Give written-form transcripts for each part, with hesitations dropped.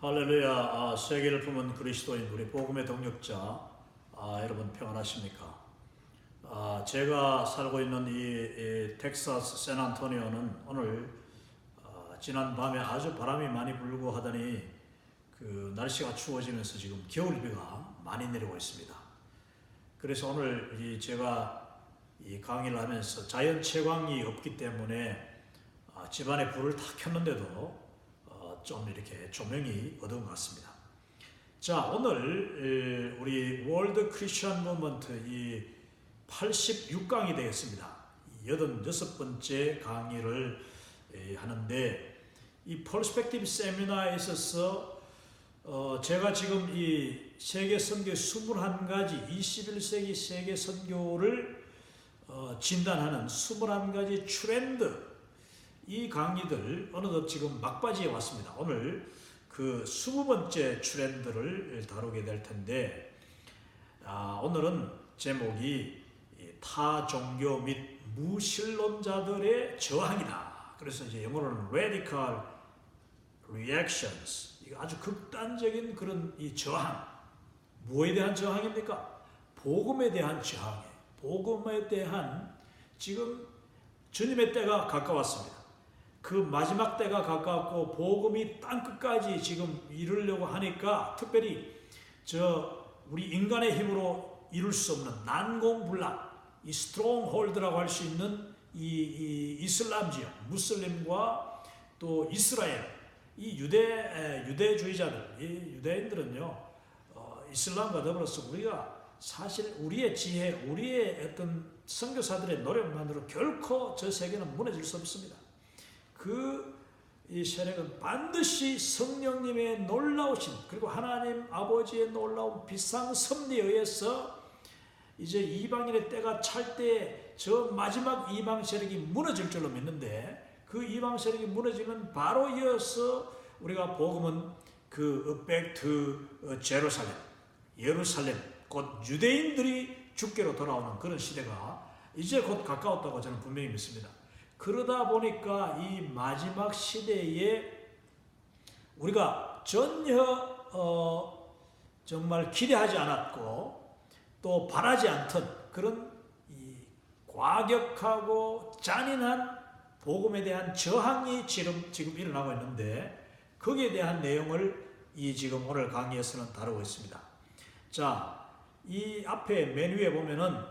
할렐루야. 세계를 품은 그리스도인 우리 복음의 동력자 여러분 평안하십니까? 제가 살고 있는 이 텍사스 샌안토니오는 오늘 지난 밤에 아주 바람이 많이 불고 하더니 그 날씨가 추워지면서 지금 겨울비가 많이 내리고 있습니다. 그래서 오늘 제가 이 강의를 하면서 자연 채광이 없기 때문에 집안에 불을 다 켰는데도 좀 이렇게 조명이 어두운 것 같습니다. 자, 오늘 우리 월드 크리스천 무브먼트 이 86강이 되겠습니다. 86번째 강의를 하는데 이 퍼스펙티브 세미나에 있어서 제가 지금 이 세계 선교 21가지 21세기 세계 선교를 진단하는 21가지 트렌드 이 강의들 어느덧 지금 막바지에 왔습니다. 오늘 그 20번째 트렌드를 다루게 될 텐데 오늘은 제목이 타 종교 및 무신론자들의 저항이다. 그래서 이제 영어로는 Radical Reactions. 이거 아주 극단적인 그런 이 저항. 뭐에 대한 저항입니까? 복음에 대한 저항이에요. 복음에 대한 지금 주님의 때가 가까웠습니다. 그 마지막 때가 가까웠고 복음이 땅끝까지 지금 이루려고 하니까 특별히 우리 인간의 힘으로 이룰 수 없는 난공불락 이 스트롱홀드라고 할 수 있는 이 이슬람 지역 무슬림과 또 이스라엘 이 유대주의자들 이 유대인들은요 이슬람과 더불어서 우리가 사실 우리의 지혜 우리의 어떤 선교사들의 노력만으로 결코 저 세계는 무너질 수 없습니다. 이 세력은 반드시 성령님의 놀라우신 그리고 하나님 아버지의 놀라운 비상섭리에 의해서 이제 이방인의 때가 찰 때 저 마지막 이방 세력이 무너질 줄로 믿는데 그 이방 세력이 무너지면 바로 이어서 우리가 복음은 그 back to 예루살렘 곧 유대인들이 주께로 돌아오는 그런 시대가 이제 곧 가까웠다고 저는 분명히 믿습니다. 그러다 보니까 이 마지막 시대에 우리가 전혀 정말 기대하지 않았고 또 바라지 않던 그런 이 과격하고 잔인한 복음에 대한 저항이 지금 일어나고 있는데 거기에 대한 내용을 지금 오늘 강의에서는 다루고 있습니다. 자, 이 앞에 맨 위에 보면은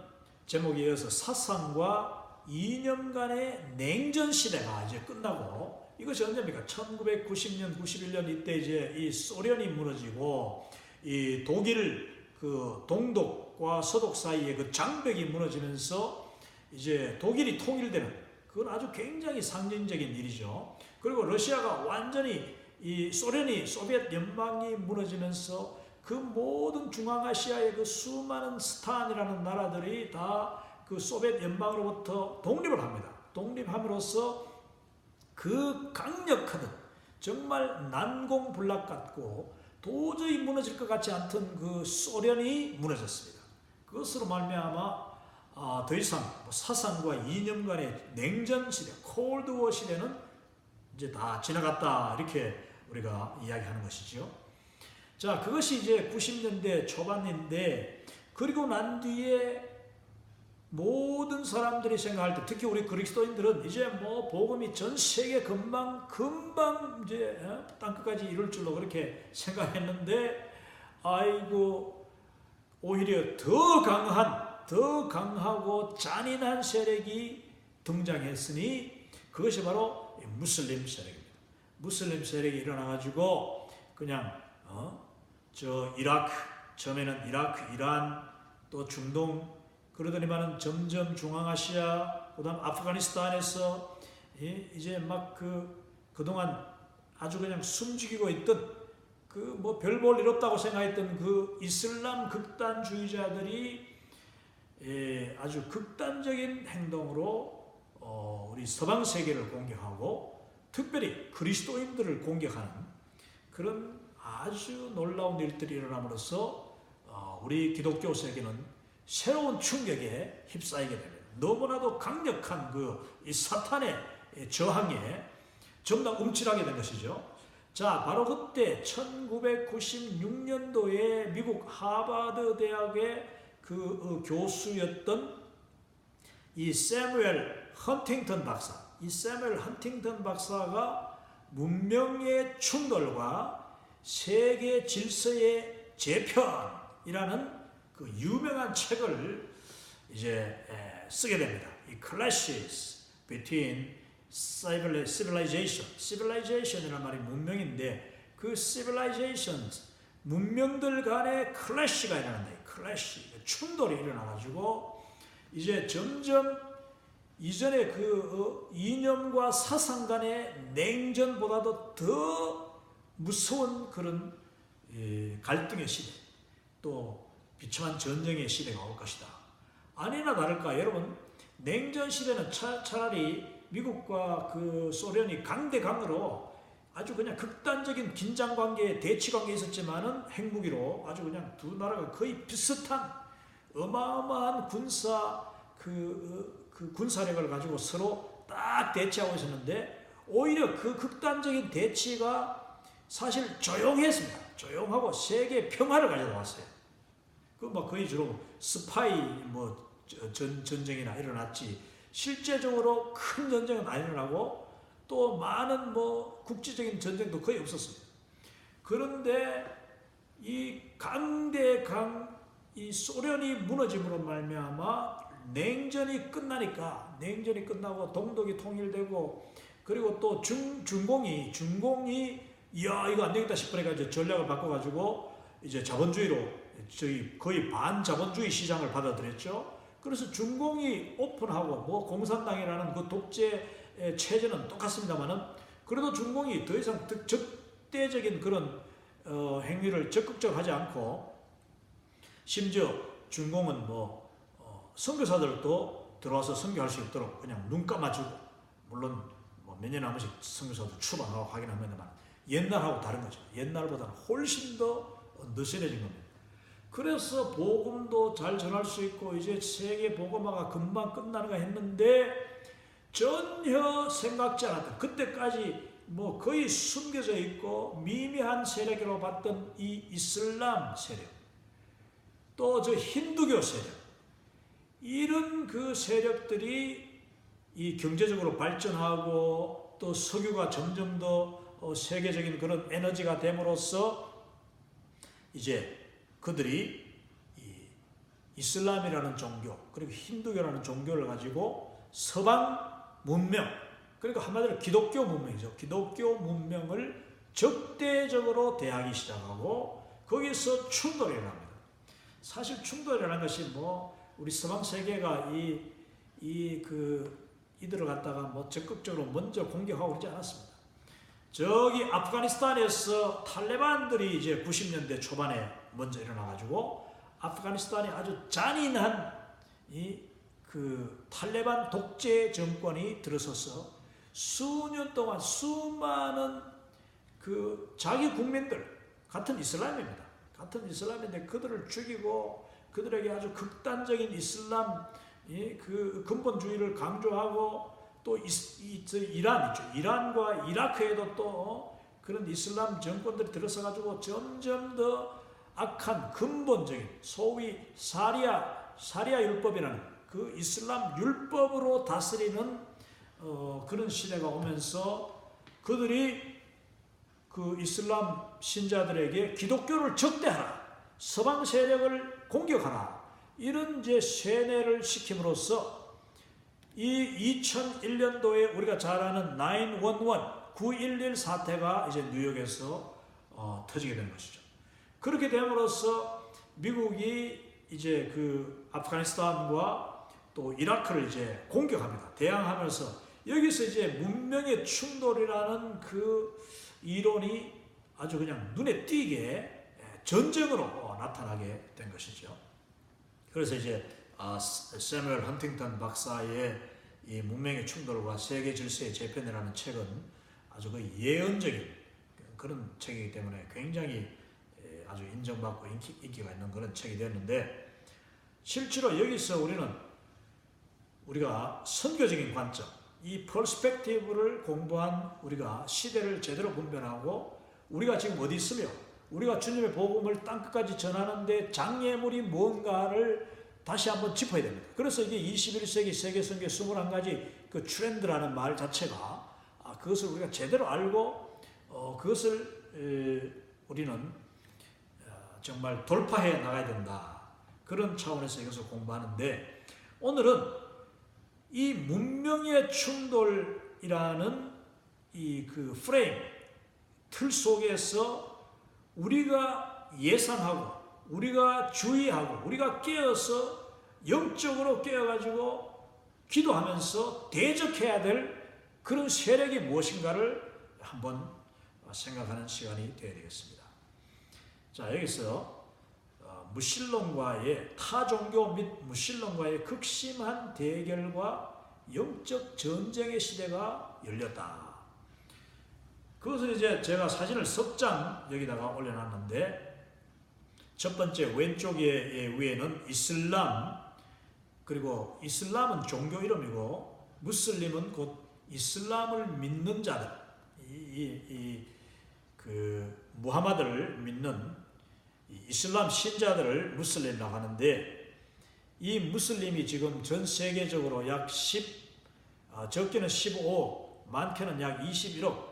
제목에 이어서 사상과 이념간의 냉전 시대가 이제 끝나고 이것이 언제입니까? 1990년, 91년 이때 이제 이 소련이 무너지고 이 독일 그 동독과 서독 사이의 그 장벽이 무너지면서 이제 독일이 통일되는 그건 아주 굉장히 상징적인 일이죠. 그리고 러시아가 완전히 이 소비에트 연방이 무너지면서 그 모든 중앙아시아의 그 수많은 스탄이라는 나라들이 다 그 소비에트 연방으로부터 독립을 합니다. 독립함으로써 그 강력하던 정말 난공불락 같고 도저히 무너질 것 같지 않던 그 소련이 무너졌습니다. 그것으로 말미암아 더 이상 사상과 이념 간의 냉전 시대, 콜드워 시대는 이제 다 지나갔다 이렇게 우리가 이야기하는 것이죠. 자, 그것이 이제 90년대 초반인데 그리고 난 뒤에 모든 사람들이 생각할 때 특히 우리 그리스도인들은 이제 뭐 복음이 전 세계 금방 이제 땅끝까지 이룰 줄로 그렇게 생각했는데 아이고 오히려 더 강하고 잔인한 세력이 등장했으니 그것이 바로 무슬림 세력입니다. 무슬림 세력이 일어나가지고 그냥 처음에는 이라크, 이란 또 중동 그러더니만은 점점 중앙아시아, 그다음 아프가니스탄에서 이제 막 그동안 아주 그냥 숨죽이고 있던 그 뭐 별 볼 일 없다고 생각했던 그 이슬람 극단주의자들이 아주 극단적인 행동으로 우리 서방 세계를 공격하고 특별히 그리스도인들을 공격하는 그런 아주 놀라운 일들이 일어남으로써 우리 기독교 세계는 새로운 충격에 휩싸이게 됩니다. 너무나도 강력한 이 사탄의 저항에 전부 다 움찔하게 된 것이죠. 자, 바로 그때 1996년도에 미국 하버드 대학의 그 교수였던 이 세뮤엘 헌팅턴 박사, 이 세뮤엘 헌팅턴 박사가 문명의 충돌과 세계 질서의 재편이라는 그 유명한 책을 이제 쓰게 됩니다. 이 Clashes Between Civilization, Civilization이라는 말이 문명인데 그 Civilizations, 문명들 간의 클래시가 일어난다. 클래시, 충돌이 일어나가지고 이제 점점 이전에 그 이념과 사상 간의 냉전보다도 더 무서운 그런 갈등의 시대, 또 비참한 전쟁의 시대가 올 것이다. 아니나 다를까 여러분, 냉전 시대는 차라리 미국과 그 소련이 강대강으로 아주 그냥 극단적인 긴장 관계, 대치 관계에 있었지만은 핵무기로 아주 그냥 두 나라가 거의 비슷한 어마어마한 군사력을 가지고 서로 딱 대치하고 있었는데 오히려 그 극단적인 대치가 사실 조용했습니다. 조용하고 세계 평화를 가져다 왔어요. 그 뭐 거의 주로 스파이 전쟁이나 일어났지 실제적으로 큰 전쟁은 안 일어나고 또 많은 국제적인 전쟁도 거의 없었습니다. 그런데 이 강대강 이 소련이 무너짐으로 말미암아 냉전이 끝나고 동독이 통일되고 그리고 또 중공이 이야 이거 안 되겠다 싶으니까 이제 전략을 바꿔가지고 이제 자본주의로 저희 거의 반자본주의 시장을 받아들였죠. 그래서 중공이 오픈하고 공산당이라는 그 독재 체제는 똑같습니다만은 그래도 중공이 더 이상 적대적인 그런 행위를 적극적으로 하지 않고 심지어 중공은 선교사들도 들어와서 선교할 수 있도록 그냥 눈 감아주고 물론 몇 년에 한 번씩 선교사도 출방하고 하긴 합니다만 옛날하고 다른 거죠. 옛날보다는 훨씬 더 느슨해진 겁니다. 그래서 복음도 잘 전할 수 있고 이제 세계 복음화가 금방 끝나는가 했는데 전혀 생각지 않았던 그때까지 거의 숨겨져 있고 미미한 세력으로 봤던 이 이슬람 세력 또 저 힌두교 세력 이런 그 세력들이 이 경제적으로 발전하고 또 석유가 점점 더 세계적인 그런 에너지가 됨으로써 이제 그들이 이 이슬람이라는 종교 그리고 힌두교라는 종교를 가지고 서방 문명 그러니까 한마디로 기독교 문명이죠. 기독교 문명을 적대적으로 대하기 시작하고 거기서 충돌이 일어납니다. 사실 충돌이 일어난 것이 우리 서방 세계가 이들을 갖다가 적극적으로 먼저 공격하고 그러지 않았습니다. 저기 아프가니스탄에서 탈레반들이 이제 90년대 초반에 먼저 일어나가지고 아프가니스탄이 아주 잔인한 그 탈레반 독재 정권이 들어서서 수년 동안 수많은 그 자기 국민들 같은 이슬람입니다. 같은 이슬람인데 그들을 죽이고 그들에게 아주 극단적인 이슬람 그 근본주의를 강조하고 또 이란 있죠. 이란과 이라크에도 또 그런 이슬람 정권들이 들어서가지고 점점 더 악한 근본적인 소위 사리아 율법이라는 그 이슬람 율법으로 다스리는 그런 시대가 오면서 그들이 그 이슬람 신자들에게 기독교를 적대하라, 서방 세력을 공격하라 이런 이제 세뇌를 시킴으로써 이 2001년도에 우리가 잘 아는 911 사태가 이제 뉴욕에서 터지게 된 것이죠. 그렇게 됨으로써 미국이 이제 그 아프가니스탄과 또 이라크를 이제 공격합니다. 대항하면서 여기서 이제 문명의 충돌이라는 그 이론이 아주 그냥 눈에 띄게 전쟁으로 나타나게 된 것이죠. 그래서 이제 세뮤엘 헌팅턴 박사의 이 문명의 충돌과 세계 질서의 재편이라는 책은 아주 그 예언적인 그런 책이기 때문에 굉장히 아주 인정받고 인기가 있는 그런 책이 되었는데 실제로 여기서 우리가 선교적인 관점, 이 퍼스펙티브를 공부한 우리가 시대를 제대로 분별하고 우리가 지금 어디 있으며 우리가 주님의 복음을 땅끝까지 전하는데 장애물이 뭔가를 다시 한번 짚어야 됩니다. 그래서 이게 21세기 세계선교 21가지 그 트렌드라는 말 자체가 그것을 우리가 제대로 알고 그것을 우리는 정말 돌파해 나가야 된다. 그런 차원에서 이것을 공부하는데 오늘은 이 문명의 충돌이라는 이 그 프레임, 틀 속에서 우리가 예상하고 우리가 주의하고 우리가 깨어서 영적으로 깨어가지고 기도하면서 대적해야 될 그런 세력이 무엇인가를 한번 생각하는 시간이 되어야 되겠습니다. 자, 여기서 무신론과의 타종교 및 무신론과의 극심한 대결과 영적 전쟁의 시대가 열렸다. 그것을 이제 제가 사진을 석 장 여기다가 올려놨는데 첫 번째 왼쪽에 위에는 이슬람, 그리고 이슬람은 종교 이름이고 무슬림은 곧 이슬람을 믿는 자들, 그 무하마드를 믿는 이슬람 신자들을 무슬림이라고 하는데 이 무슬림이 지금 전 세계적으로 약 적게는 15, 많게는 약 21억,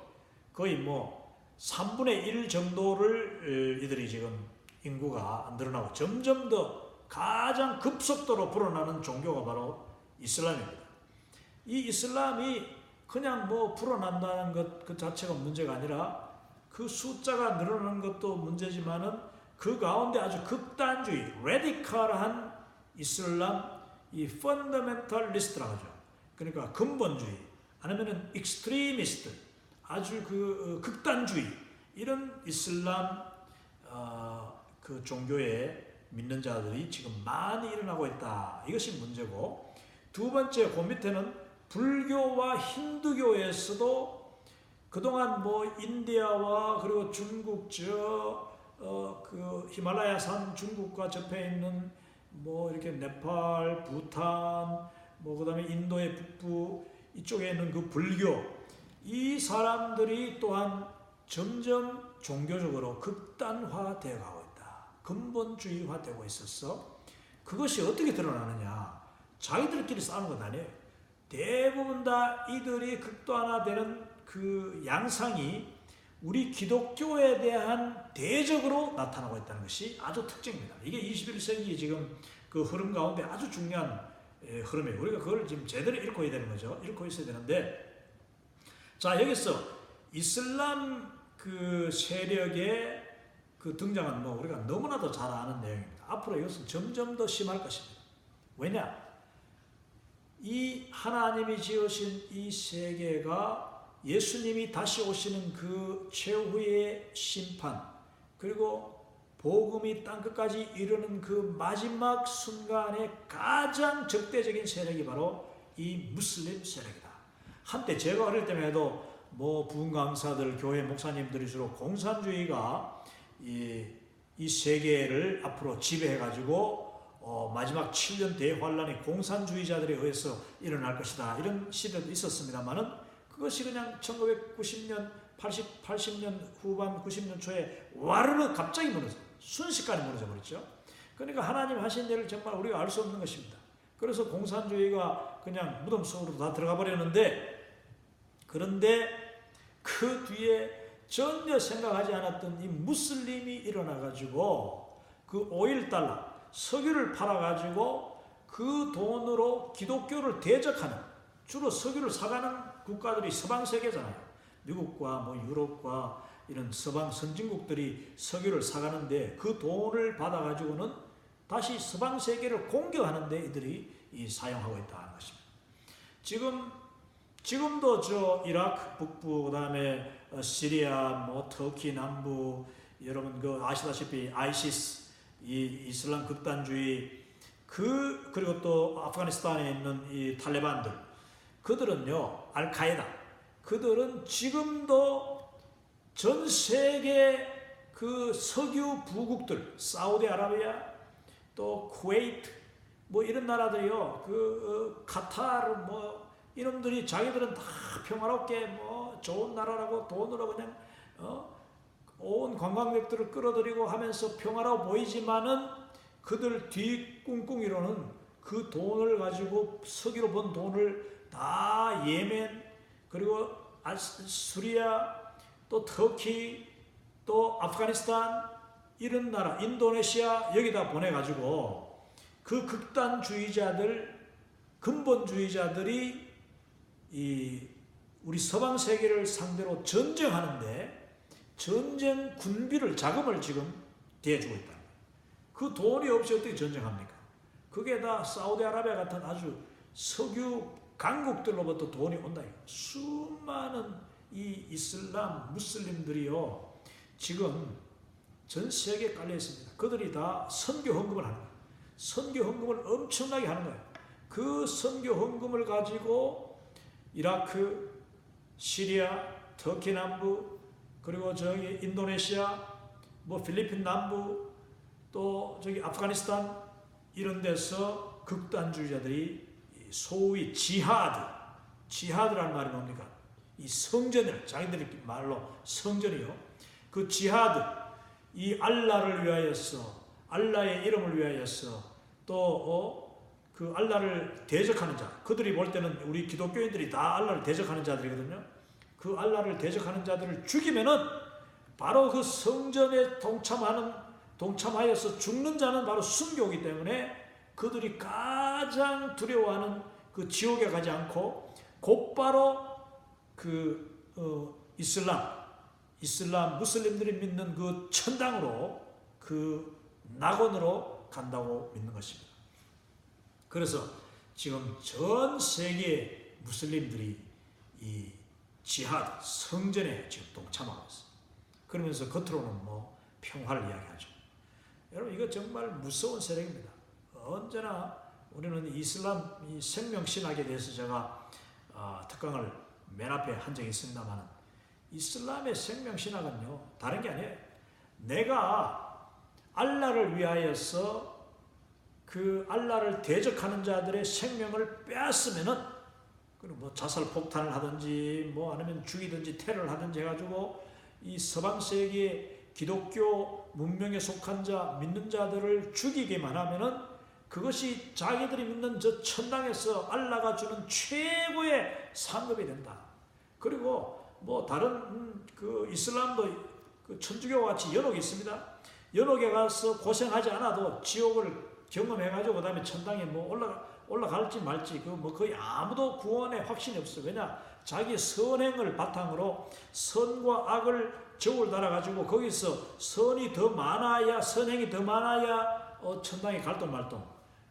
거의 뭐 3분의 1 정도를 이들이 지금 인구가 늘어나고 점점 더 가장 급속도로 불어나는 종교가 바로 이슬람입니다. 이 이슬람이 그냥 뭐 불어난다는 것 그 자체가 문제가 아니라 그 숫자가 늘어나는 것도 문제지만은 그 가운데 아주 극단주의, 레디컬한 이슬람, 이 펀더멘털리스트라고 하죠. 그러니까 근본주의, 아니면은 익스트리미스트, 아주 그 극단주의, 이런 이슬람 그 종교에 믿는 자들이 지금 많이 일어나고 있다. 이것이 문제고, 두 번째 그 밑에는 불교와 힌두교에서도 그동안 뭐 인디아와 그리고 중국 그 히말라야산 중국과 접해 있는 뭐 이렇게 네팔, 부탄, 뭐 그다음에 인도의 북부 이쪽에 있는 그 불교, 이 사람들이 또한 점점 종교적으로 극단화되어 가고 있다. 근본주의화되고 있어서 그것이 어떻게 드러나느냐? 자기들끼리 싸우는 건 아니에요. 대부분 다 이들이 극단화되는 그 양상이 우리 기독교에 대한 대적으로 나타나고 있다는 것이 아주 특징입니다. 이게 21세기 지금 그 흐름 가운데 아주 중요한 흐름이에요. 우리가 그걸 지금 제대로 읽고 있어야 되는 거죠. 읽고 있어야 되는데, 자, 여기서 이슬람 그 세력의 그 등장은 뭐 우리가 너무나도 잘 아는 내용입니다. 앞으로 이것은 점점 더 심할 것입니다. 왜냐? 이 하나님이 지으신 이 세계가 예수님이 다시 오시는 그 최후의 심판, 그리고 복음이 땅끝까지 이르는 그 마지막 순간에 가장 적대적인 세력이 바로 이 무슬림 세력이다. 한때 제가 어릴 때만 해도 뭐 부흥 강사들, 교회 목사님들이 주로 공산주의가 이 세계를 앞으로 지배해가지고 마지막 7년 대환란이 공산주의자들에 의해서 일어날 것이다, 이런 시대도 있었습니다만은 그것이 그냥 1990년, 80년 후반, 90년 초에 와르르 갑자기 무너져, 순식간에 무너져 버렸죠. 그러니까 하나님 하신 일을 정말 우리가 알 수 없는 것입니다. 그래서 공산주의가 그냥 무덤 속으로 다 들어가 버렸는데, 그런데 그 뒤에 전혀 생각하지 않았던 이 무슬림이 일어나가지고 그 $5 석유를 팔아가지고 그 돈으로 기독교를 대적하는, 주로 석유를 사가는 국가들이 서방 세계잖아요. 미국과 뭐 유럽과 이런 서방 선진국들이 석유를 사가는데 그 돈을 받아가지고는 다시 서방 세계를 공격하는데 이들이 사용하고 있다는 것입니다. 지금도 저 이라크 북부, 그다음에 시리아, 뭐 터키 남부, 여러분 그 아시다시피 아이시스, 이 이슬람 극단주의, 그리고 또 아프가니스탄에 있는 이 탈레반들, 그들은요, 알카에다, 그들은 지금도 전 세계 그 석유 부국들, 사우디아라비아, 또 쿠웨이트, 뭐 이런 나라들이요, 카타르, 뭐 이놈들이 자기들은 다 평화롭게 뭐 좋은 나라라고 돈으로 그냥 온 관광객들을 끌어들이고 하면서 평화로워 보이지만은 그들 뒤 꿍꿍이로는 그 돈을 가지고 석유로 번 돈을 다 예멘 그리고 수리아 또 터키 또 아프가니스탄 이런 나라 인도네시아 여기다 보내가지고 그 극단주의자들 근본주의자들이 이 우리 서방 세계를 상대로 전쟁하는데 전쟁 군비를 자금을 지금 대주고 있다. 그 돈이 없이 어떻게 전쟁합니까? 그게 다 사우디아라비아 같은 아주 석유 강국들로부터 돈이 온다. 수많은 이 이슬람 무슬림들이요 지금 전 세계에 깔려 있습니다. 그들이 다 선교 헌금을 하는 거예요. 선교 헌금을 엄청나게 하는 거예요. 그 선교 헌금을 가지고 이라크, 시리아, 터키 남부, 그리고 저기 인도네시아, 뭐 필리핀 남부, 또 저기 아프가니스탄 이런 데서 극단주의자들이 소위 지하드라는 말이 뭡니까? 이 성전을 자기들이 말로 성전이요. 그 지하드, 이 알라를 위하여서 알라의 이름을 위하여서 또 그 알라를 대적하는 자, 그들이 볼 때는 우리 기독교인들이 다 알라를 대적하는 자들이거든요. 그 알라를 대적하는 자들을 죽이면은 바로 그 성전에 동참하여서 죽는 자는 바로 순교이기 때문에 그들이 가장 두려워하는 그 지옥에 가지 않고 곧바로 그 이슬람 무슬림들이 믿는 그 천당으로 그 낙원으로 간다고 믿는 것입니다. 그래서 지금 전 세계 무슬림들이 이 지하드 성전에 지금 동참하고 있습니다. 그러면서 겉으로는 뭐 평화를 이야기하죠. 여러분 이거 정말 무서운 세력입니다. 언제나 우리는 이슬람 이 생명신학에 대해서 제가 특강을 맨 앞에 한 적이 있습니다만 이슬람의 생명신학은요 다른 게 아니에요. 내가 알라를 위하여서 그 알라를 대적하는 자들의 생명을 빼앗으면은 뭐 자살 폭탄을 하든지 뭐 아니면 죽이든지 테러를 하든지 해가지고 이 서방 세계의 기독교 문명에 속한 자 믿는 자들을 죽이기만 하면은 그것이 자기들이 믿는 저 천당에서 알라가 주는 최고의 상급이 된다. 그리고 뭐 다른 그 이슬람도 그 천주교와 같이 연옥이 있습니다. 연옥에 가서 고생하지 않아도 지옥을 경험해가지고 그 다음에 천당에 뭐 올라갈지 말지 그 뭐 거의 아무도 구원에 확신이 없어요. 왜냐 자기 선행을 바탕으로 선과 악을 저울 달아가지고 거기서 선이 더 많아야 선행이 더 많아야 천당에 갈동 말동.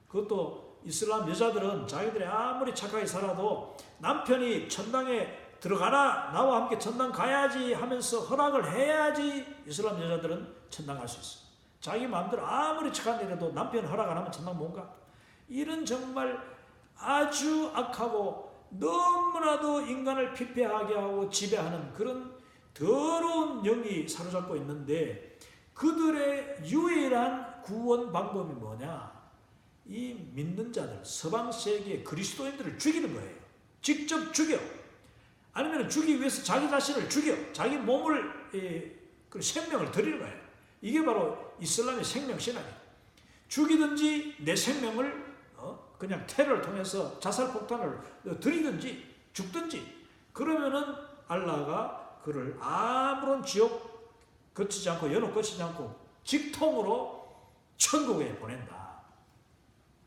그것도 이슬람 여자들은 자기들이 아무리 착하게 살아도 남편이 천당에 들어가라 나와 함께 천당 가야지 하면서 허락을 해야지 이슬람 여자들은 천당 갈 수 있어. 자기 마음대로 아무리 착한 일해도 남편 허락 안 하면 천당 못 가. 이런 정말 아주 악하고 너무나도 인간을 피폐하게 하고 지배하는 그런 더러운 영이 사로잡고 있는데 그들의 유일한 구원 방법이 뭐냐? 이 믿는 자들, 서방 세계의 그리스도인들을 죽이는 거예요. 직접 죽여. 아니면 죽이기 위해서 자기 자신을 죽여. 자기 몸을 그 생명을 드리는 거예요. 이게 바로 이슬람의 생명신학이에요. 죽이든지 내 생명을 그냥 테러를 통해서 자살폭탄을 들이든지 죽든지 그러면은 알라가 그를 아무런 지옥 거치지 않고 연옥 거치지 않고 직통으로 천국에 보낸다.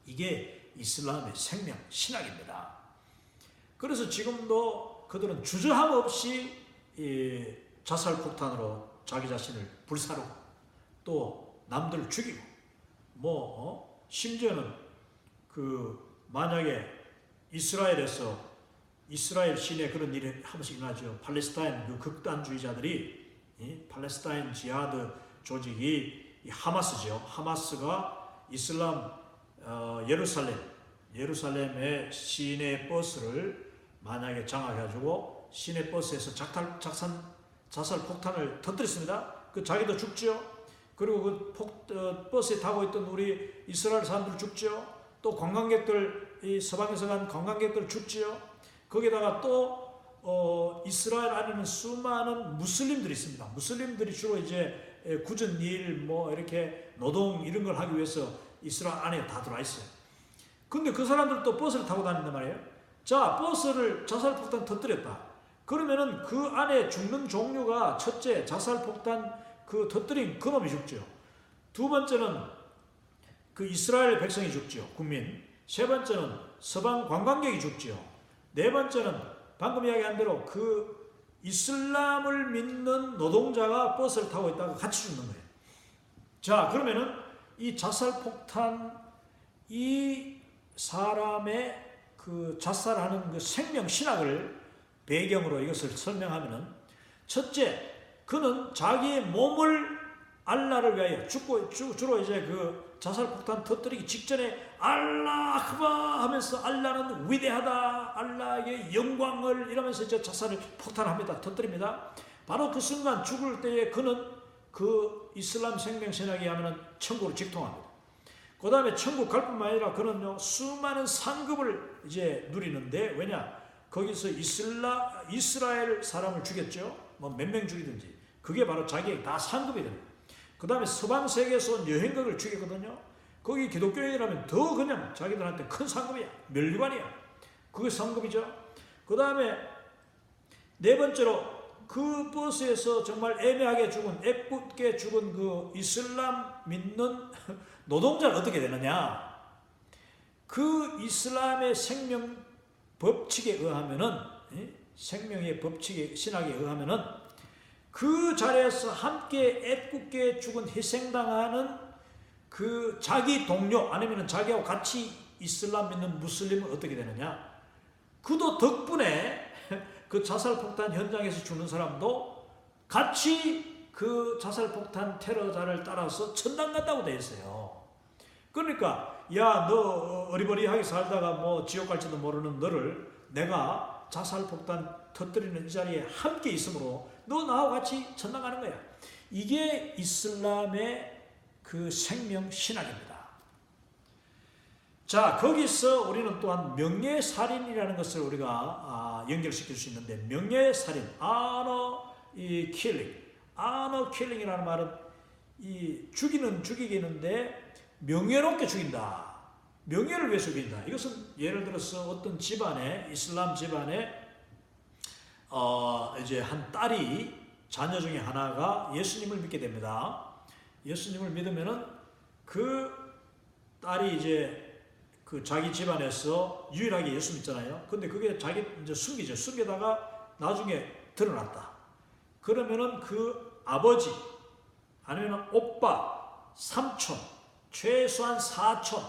이게 이슬람의 생명신학입니다. 그래서 지금도 그들은 주저함 없이 자살폭탄으로 자기 자신을 불사르고 또 남들을 죽이고 심지어는 그 만약에 이스라엘에서 이스라엘 시내에 그런 일이 한 번씩 일어나죠. 팔레스타인 그 극단주의자들이 팔레스타인 지하드 조직이 하마스죠. 하마스가 이슬람 예루살렘의 시내 버스를 만약에 장악해가지고 시내 버스에서 자살 폭탄을 터뜨렸습니다. 그 자기도 죽죠. 그리고 그 버스에 타고 있던 우리 이스라엘 사람들 죽죠. 또 관광객들 이 서방에서 간 관광객들 죽죠. 거기다가 또 이스라엘 안에는 수많은 무슬림들이 있습니다. 무슬림들이 주로 이제 굳은 일, 뭐 이렇게 노동 이런 걸 하기 위해서 이스라엘 안에 다 들어와 있어요. 근데 그 사람들도 버스를 타고 다닌단 말이에요. 자, 버스를 자살폭탄 터뜨렸다. 그러면은 그 안에 죽는 종류가 첫째, 자살폭탄 그 터뜨린 그놈이 죽죠. 두 번째는 그 이스라엘 백성이 죽죠. 국민. 세 번째는 서방 관광객이 죽죠. 네 번째는 방금 이야기한 대로 그 이슬람을 믿는 노동자가 버스를 타고 있다가 같이 죽는 거예요. 자, 그러면은 이 자살폭탄, 이 사람의 그 자살하는 그 생명 신학을 배경으로 이것을 설명하면은, 첫째, 그는 자기의 몸을 알라를 위하여 주로 이제 그 자살폭탄 터뜨리기 직전에 알라 아크바 하면서 알라는 위대하다, 알라의 영광을 이러면서 이제 자살을 폭탄합니다. 터뜨립니다. 바로 그 순간 죽을 때에 그는 그 이슬람 생명신학에 하면은 천국으로 직통합니다. 그 다음에 천국 갈 뿐만 아니라 그는요, 수많은 상급을 이제 누리는데, 왜냐? 거기서 이스라엘 사람을 죽였죠. 뭐 몇 명 죽이든지. 그게 바로 자기에게 다 상급이 됩니다. 그 다음에 서방 세계에서 온 여행객을 죽였거든요. 거기 기독교인이라면 더 그냥 자기들한테 큰 상급이야. 멸류관이야. 그게 상급이죠. 그 다음에 네 번째로 그 버스에서 정말 애매하게 죽은, 애꿎게 죽은 그 이슬람 믿는 노동자는 어떻게 되느냐? 그 이슬람의 생명 법칙에 의하면은, 생명의 법칙의 신학에 의하면은 그 자리에서 함께 애꿎게 죽은 희생당하는 그 자기 동료 아니면 자기하고 같이 이슬람 믿는 무슬림은 어떻게 되느냐? 그도 덕분에 그 자살폭탄 현장에서 죽는 사람도 같이 그 자살폭탄 테러자를 따라서 천당 간다고 돼 있어요. 그러니까 야, 너 어리버리하게 살다가 뭐 지옥 갈지도 모르는 너를 내가 자살폭탄 터뜨리는 이 자리에 함께 있으므로 너 나하고 같이 천당 가는 거야. 이게 이슬람의 그 생명 신학입니다. 자, 거기서 우리는 또한 명예살인이라는 것을 우리가 연결시킬 수 있는데, 명예살인, honor killing이라는 말은 이 죽이기는데 명예롭게 죽인다. 명예를 위해서 죽인다. 이것은 예를 들어서 어떤 집안에, 이슬람 집안에 이제 한 딸이, 자녀 중에 하나가 예수님을 믿게 됩니다. 예수님을 믿으면은 그 딸이 이제 그 자기 집안에서 유일하게 예수 믿잖아요. 근데 그게 자기 이제 숨기죠. 숨기다가 나중에 드러났다. 그러면은 그 아버지, 아니면 오빠, 삼촌, 최소한 사촌,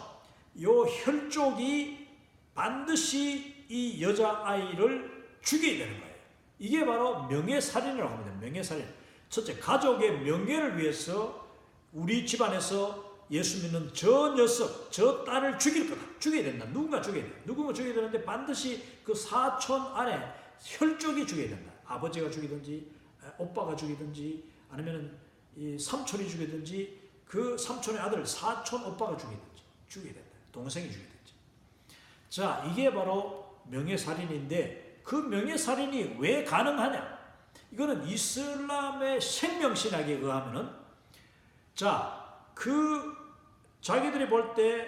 요 혈족이 반드시 이 여자아이를 죽여야 되는 거예요. 이게 바로 명예살인이라고 합니다. 명예살인. 첫째, 가족의 명예를 위해서 우리 집안에서 예수 믿는 저 녀석, 저 딸을 죽일 거다. 죽여야 된다. 누군가 죽여야 된다. 누군가 죽여야 되는데 반드시 그 사촌 안에 혈족이 죽여야 된다. 아버지가 죽이든지, 오빠가 죽이든지, 아니면 이 삼촌이 죽이든지, 그 삼촌의 아들, 사촌 오빠가 죽이든지, 죽여야 된다. 동생이 죽이든지. 자, 이게 바로 명예살인인데, 그 명예살인이 왜 가능하냐? 이거는 이슬람의 생명신학에 의하면은, 자, 자기들이 볼 때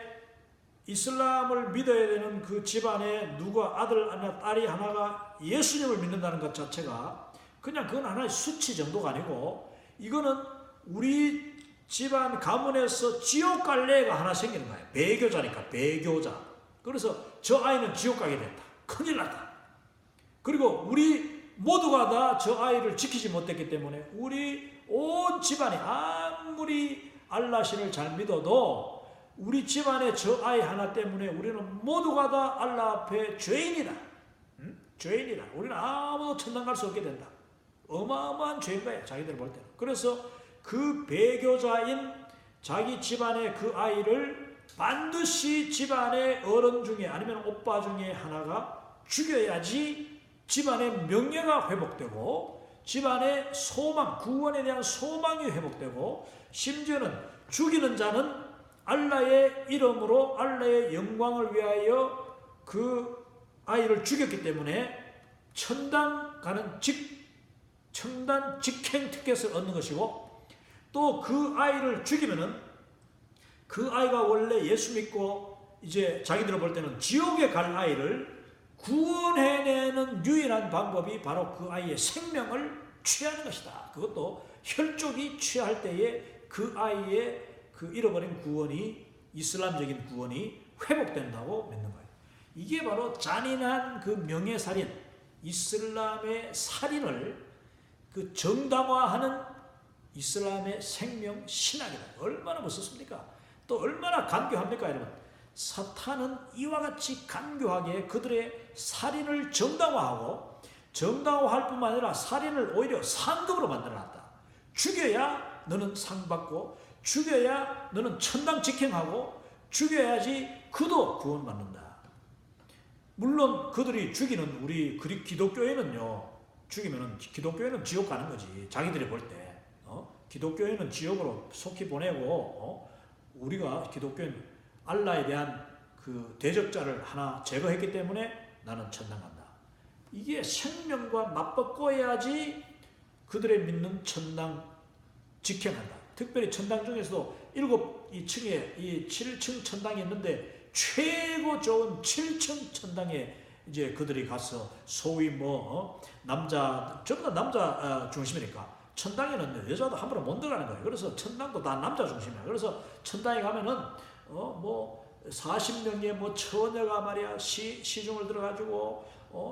이슬람을 믿어야 되는 그 집안에 누가 아들 하나 딸이 하나가 예수님을 믿는다는 것 자체가 그냥 그건 하나의 수치 정도가 아니고, 이거는 우리 집안 가문에서 지옥 갈 애가 하나 생기는 거예요. 배교자니까, 배교자. 그래서 저 아이는 지옥 가게 된다. 큰일 났다. 그리고 우리 모두가 다 저 아이를 지키지 못했기 때문에 우리 온 집안이 아무리 알라신을 잘 믿어도 우리 집안에 저 아이 하나 때문에 우리는 모두가 다 알라 앞에 죄인이다. 죄인이다. 우리는 아무도 천당 갈 수 없게 된다. 어마어마한 죄인 거예요. 자기들 볼 때는. 그래서 그 배교자인 자기 집안의 그 아이를 반드시 집안의 어른 중에 아니면 오빠 중에 하나가 죽여야지 집안의 명예가 회복되고 집안의 소망, 구원에 대한 소망이 회복되고, 심지어는 죽이는 자는 알라의 이름으로 알라의 영광을 위하여 그 아이를 죽였기 때문에 천당 가는 청단 직행 티켓을 얻는 것이고, 또 그 아이를 죽이면은 그 아이가 원래 예수 믿고 이제 자기들을 볼 때는 지옥에 갈 아이를 구원해내는 유일한 방법이 바로 그 아이의 생명을 취하는 것이다. 그것도 혈족이 취할 때에 그 아이의 그 잃어버린 구원이, 이슬람적인 구원이 회복된다고 믿는 거예요. 이게 바로 잔인한 그 명예살인, 이슬람의 살인을 그 정당화하는 이슬람의 생명 신학이다. 얼마나 무섭습니까? 또 얼마나 간교합니까, 여러분? 사탄은 이와 같이 간교하게 그들의 살인을 정당화하고, 정당화할 뿐만 아니라 살인을 오히려 상급으로 만들어놨다. 죽여야 너는 상 받고, 죽여야 너는 천당 직행하고, 죽여야지 그도 구원받는다. 물론 그들이 죽이는 우리 기독교에는요, 죽이면은 기독교에는 지옥 가는 거지. 자기들이 볼 때. 기독교에는 지옥으로 속히 보내고, 우리가 기독교는 알라에 대한 그 대적자를 하나 제거했기 때문에 나는 천당 간다. 이게 생명과 맞바꿔야지 그들의 믿는 천당 직행한다. 특별히 천당 중에서도 7층에 이 7층 천당이 있는데 최고 좋은 7층 천당에 이제 그들이 가서 소위 남자, 전부 다 남자 중심이니까 천당에는 여자도 함부로 못 들어가는 거예요. 그래서 천당도 다 남자 중심이야. 그래서 천당에 가면은 40명의 처녀가 말이야 시중을 들어가지고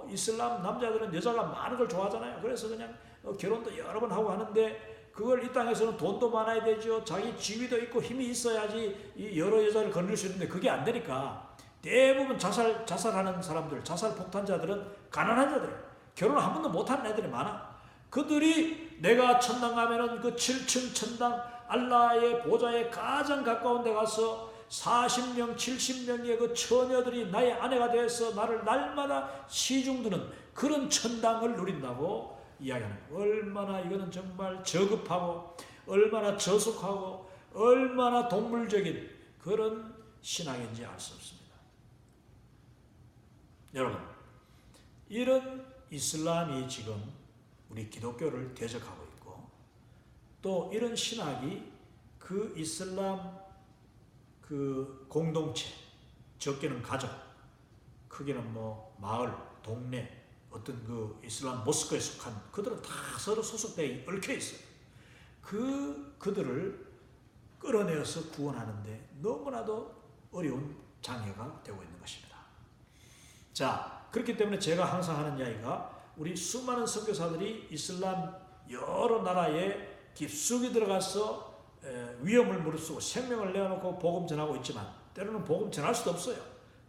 이슬람 남자들은 여자가 많은 걸 좋아하잖아요. 그래서 그냥 결혼도 여러 번 하고 하는데, 그걸 이 땅에서는 돈도 많아야 되죠. 자기 지위도 있고 힘이 있어야지 이 여러 여자를 거느릴 수 있는데 그게 안 되니까 대부분 자살하는 사람들, 자살 폭탄자들은 가난한 자들이에요. 결혼 한 번도 못하는 애들이 많아. 그들이 내가 천당 가면은 그 7층 천당 알라의 보좌에 가장 가까운 데 가서 40명, 70명의 그 처녀들이 나의 아내가 되어서 나를 날마다 시중드는 그런 천당을 누린다고 이야기하는 거예요. 얼마나 이거는 정말 저급하고, 얼마나 저속하고, 얼마나 동물적인 그런 신앙인지 알 수 없습니다. 여러분, 이런 이슬람이 지금 우리 기독교를 대적하고 있고, 또 이런 신학이 그 이슬람 그 공동체, 적게는 가족, 크게는 마을, 동네, 어떤 그 이슬람 모스크에 속한 그들은 다 서로 소속되어 얽혀 있어요. 그들을 끌어내어서 구원하는데 너무나도 어려운 장애가 되고 있는 것입니다. 자, 그렇기 때문에 제가 항상 하는 이야기가, 우리 수많은 선교사들이 이슬람 여러 나라에 깊숙이 들어가서 위험을 무릅쓰고 생명을 내어놓고 복음 전하고 있지만, 때로는 복음 전할 수도 없어요.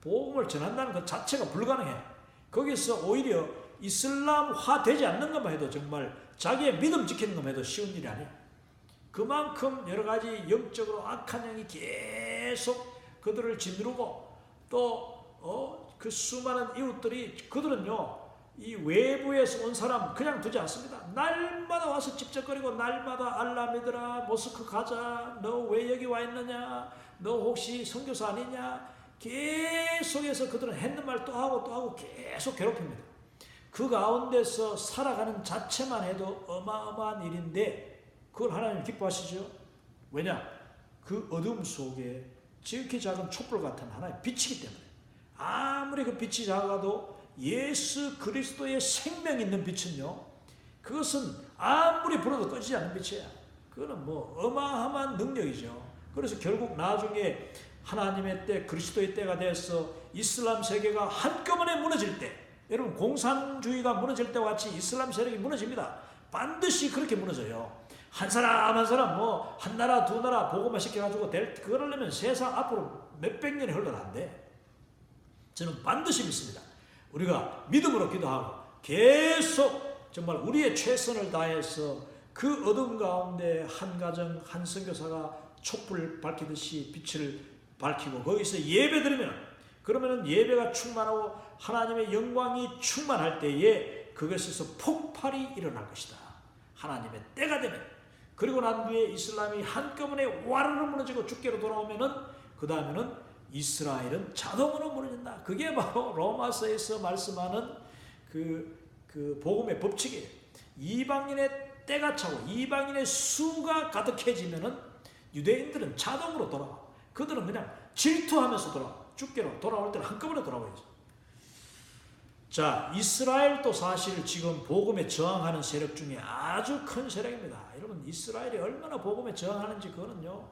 복음을 전한다는 것 자체가 불가능해. 거기서 오히려 이슬람화 되지 않는 것만 해도, 정말 자기의 믿음 지키는 것만 해도 쉬운 일이 아니에요. 그만큼 여러 가지 영적으로 악한 영이 계속 그들을 짓누르고, 또 그 수많은 이웃들이, 그들은요 이 외부에서 온 사람 그냥 두지 않습니다. 날마다 와서 찝쩍거리고, 날마다 알라 믿으라, 모스크 가자, 너 왜 여기 와 있느냐, 너 혹시 선교사 아니냐, 계속해서 그들은 했는 말 또 하고 계속 괴롭힙니다. 그 가운데서 살아가는 자체만 해도 어마어마한 일인데 그걸 하나님 기뻐하시죠? 왜냐? 그 어둠 속에 지극히 작은 촛불 같은 하나의 빛이기 때문에, 아무리 그 빛이 작아도 예수 그리스도의 생명 있는 빛은요, 그것은 아무리 불어도 꺼지지 않는 빛이야. 그거는 어마어마한 능력이죠. 그래서 결국 나중에 하나님의 때, 그리스도의 때가 돼서 이슬람 세계가 한꺼번에 무너질 때, 여러분 공산주의가 무너질 때와 같이 이슬람 세력이 무너집니다. 반드시 그렇게 무너져요. 한 사람 한 사람 한 나라 두 나라 복음화 시켜가지고 그러려면 세상 앞으로 몇백 년이 흘러도 안 돼. 저는 반드시 믿습니다. 우리가 믿음으로 기도하고 계속 정말 우리의 최선을 다해서 그 어둠 가운데 한 가정 한 선교사가 촛불 밝히듯이 빛을 밝히고 거기서 예배 드리면, 그러면 예배가 충만하고 하나님의 영광이 충만할 때에 그것에서 폭발이 일어날 것이다. 하나님의 때가 되면. 그리고 난 뒤에 이슬람이 한꺼번에 와르르 무너지고 죽게로 돌아오면은, 그 다음에는 이스라엘은 자동으로 무너진다. 그게 바로 로마서에서 말씀하는 그 그 복음의 법칙이에요. 이방인의 때가 차고 이방인의 수가 가득해지면은 유대인들은 자동으로 돌아와. 그들은 그냥 질투하면서 돌아와. 주께로 돌아올 때는 한꺼번에 돌아와야죠. 자, 이스라엘도 사실 지금 복음에 저항하는 세력 중에 아주 큰 세력입니다. 여러분, 이스라엘이 얼마나 복음에 저항하는지 그거는요,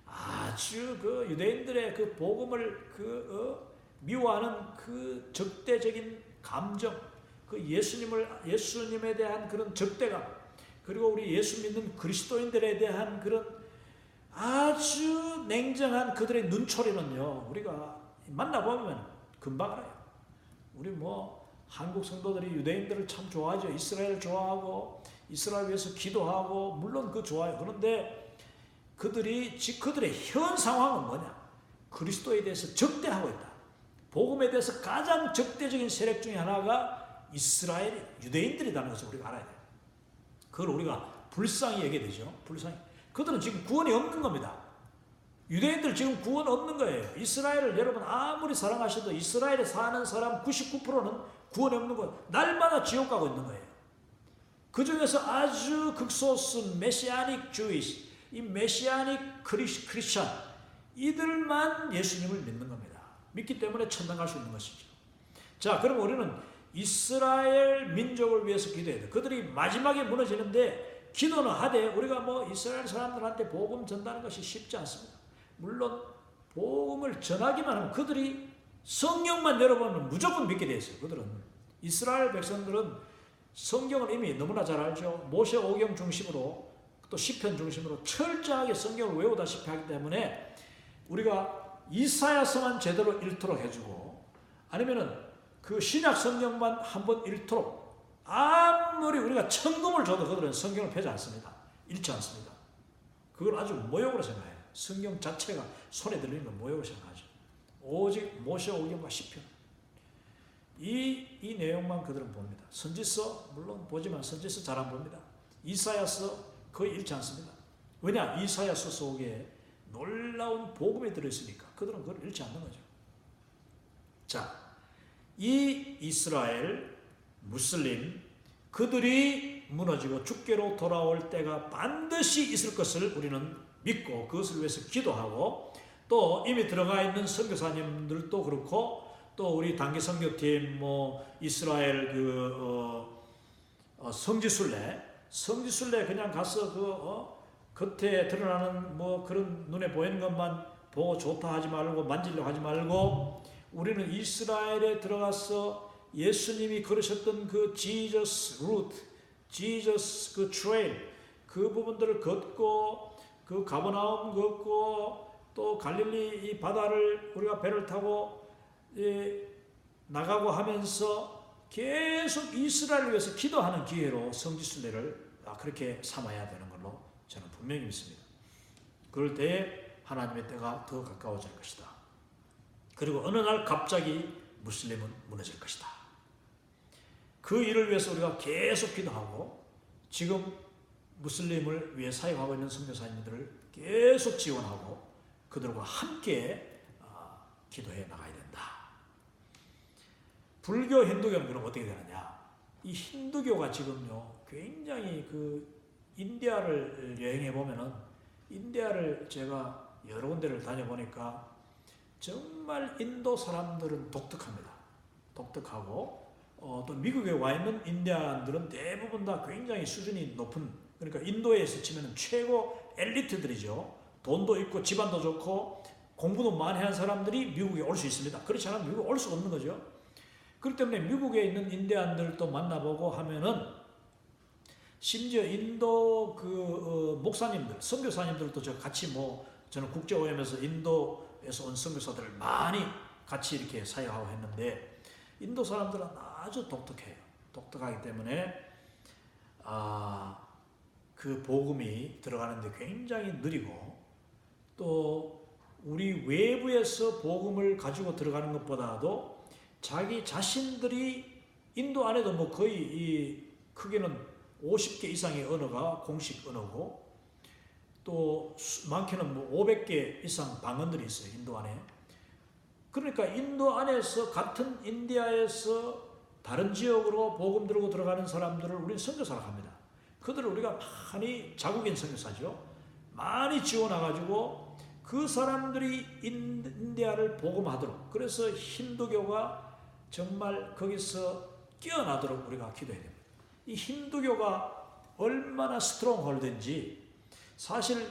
아주 그 유대인들의 그 복음을 미워하는 그 적대적인 감정, 그 예수님에 대한 그런 적대감, 그리고 우리 예수 믿는 그리스도인들에 대한 그런 아주 냉정한 그들의 눈초리는요, 우리가 만나보면 금방 알아요. 우리 한국 성도들이 유대인들을 참 좋아하죠. 이스라엘을 좋아하고 이스라엘 위해서 기도하고 물론 그 좋아요. 그런데 그들의 현 상황은 뭐냐? 그리스도에 대해서 적대하고 있다. 복음에 대해서 가장 적대적인 세력 중에 하나가 이스라엘 유대인들이라는 것을 우리가 알아야 돼요. 그걸 우리가 불쌍히 얘기되죠. 불쌍히. 그들은 지금 구원이 없는 겁니다. 유대인들 지금 구원 없는 거예요. 이스라엘을 여러분 아무리 사랑하셔도 이스라엘에 사는 사람 99%는 구원이 없는 거예요. 날마다 지옥 가고 있는 거예요. 그 중에서 아주 극소수 메시아닉 주이시, 이 메시아닉 크리스천, 이들만 예수님을 믿는 겁니다. 믿기 때문에 천당 갈 수 있는 것이죠. 자, 그럼 우리는 이스라엘 민족을 위해서 기도해야 돼. 그들이 마지막에 무너지는데 기도는 하되 우리가 이스라엘 사람들한테 복음 전하는 것이 쉽지 않습니다. 물론 복음을 전하기만 하면 그들이 성경만 열어보면 무조건 믿게 돼 있어요. 그들은 이스라엘 백성들은 성경을 이미 너무나 잘 알죠. 모세 오경 중심으로 또 시편 중심으로 철저하게 성경을 외우다시피 하기 때문에 우리가 이사야서만 제대로 읽도록 해주고 아니면은 그 신약 성경만 한번 읽도록 아무리 우리가 천금을 줘도 그들은 성경을 펴지 않습니다. 읽지 않습니다. 그걸 아주 모욕으로 생각해요. 성경 자체가 손에 들리는 건 모욕으로 생각하죠. 오직 모세 오경과 시편 이 내용만 그들은 봅니다. 선지서 물론 보지만 선지서 잘 안 봅니다. 이사야서 거의 읽지 않습니다. 왜냐? 이사야서 속에 놀라운 복음이 들어있으니까 그들은 그걸 읽지 않는 거죠. 자, 이 이스라엘 무슬림 그들이 무너지고 주께로 돌아올 때가 반드시 있을 것을 우리는 믿고 그것을 위해서 기도하고 또 이미 들어가 있는 선교사님들도 그렇고 또 우리 단기 선교팀 이스라엘 성지순례 그냥 가서 겉에 드러나는 그런 눈에 보이는 것만 보고 좋다 하지 말고 만지려고 하지 말고 우리는 이스라엘에 들어가서 예수님이 걸으셨던 그 지저스 루트, 지저스 그 트레일 그 부분들을 걷고 그 가버나움 걷고 또 갈릴리 이 바다를 우리가 배를 타고 나가고 하면서 계속 이스라엘을 위해서 기도하는 기회로 성지순례를 그렇게 삼아야 되는 걸로 저는 분명히 믿습니다. 그럴 때에 하나님의 때가 더 가까워질 것이다. 그리고 어느 날 갑자기 무슬림은 무너질 것이다. 그 일을 위해서 우리가 계속 기도하고 지금 무슬림을 위해 사역하고 있는 선교사님들을 계속 지원하고 그들과 함께 기도해 나가야 된다. 불교, 힌두교는 그럼 어떻게 되느냐? 이 힌두교가 지금요 굉장히 인디아를 여행해 보면은 인디아를 제가 여러 군데를 다녀보니까 정말 인도 사람들은 독특합니다. 독특하고 또 미국에 와 있는 인디안들은 대부분 다 굉장히 수준이 높은 그러니까 인도에서 치면 최고 엘리트들이죠. 돈도 있고 집안도 좋고 공부도 많이 한 사람들이 미국에 올 수 있습니다. 그렇지 않으면 미국에 올 수 없는 거죠. 그렇기 때문에 미국에 있는 인디안들도 만나보고 하면은 심지어 인도 목사님들, 선교사님들도 저 같이 저는 국제오염에서 인도에서 온 선교사들을 많이 같이 이렇게 사역하고 했는데 인도 사람들은 아주 독특해요. 독특하기 때문에 그 복음이 들어가는데 굉장히 느리고 또 우리 외부에서 복음을 가지고 들어가는 것보다도 자기 자신들이 인도 안에도 거의 이 크게는 50개 이상의 언어가 공식 언어고 또 많게는 500개 이상 방언들이 있어요. 인도 안에. 그러니까 인도 안에서 같은 인디아에서 다른 지역으로 복음 들고 들어가는 사람들을 우리는 선교사라고 합니다. 그들을 우리가 많이 자국인 선교사죠. 많이 지원해가지고 그 사람들이 인디아를 복음하도록, 그래서 힌두교가 정말 거기서 깨어나도록 우리가 기도해야 됩니다. 이 힌두교가 얼마나 스트롱홀드인지, 사실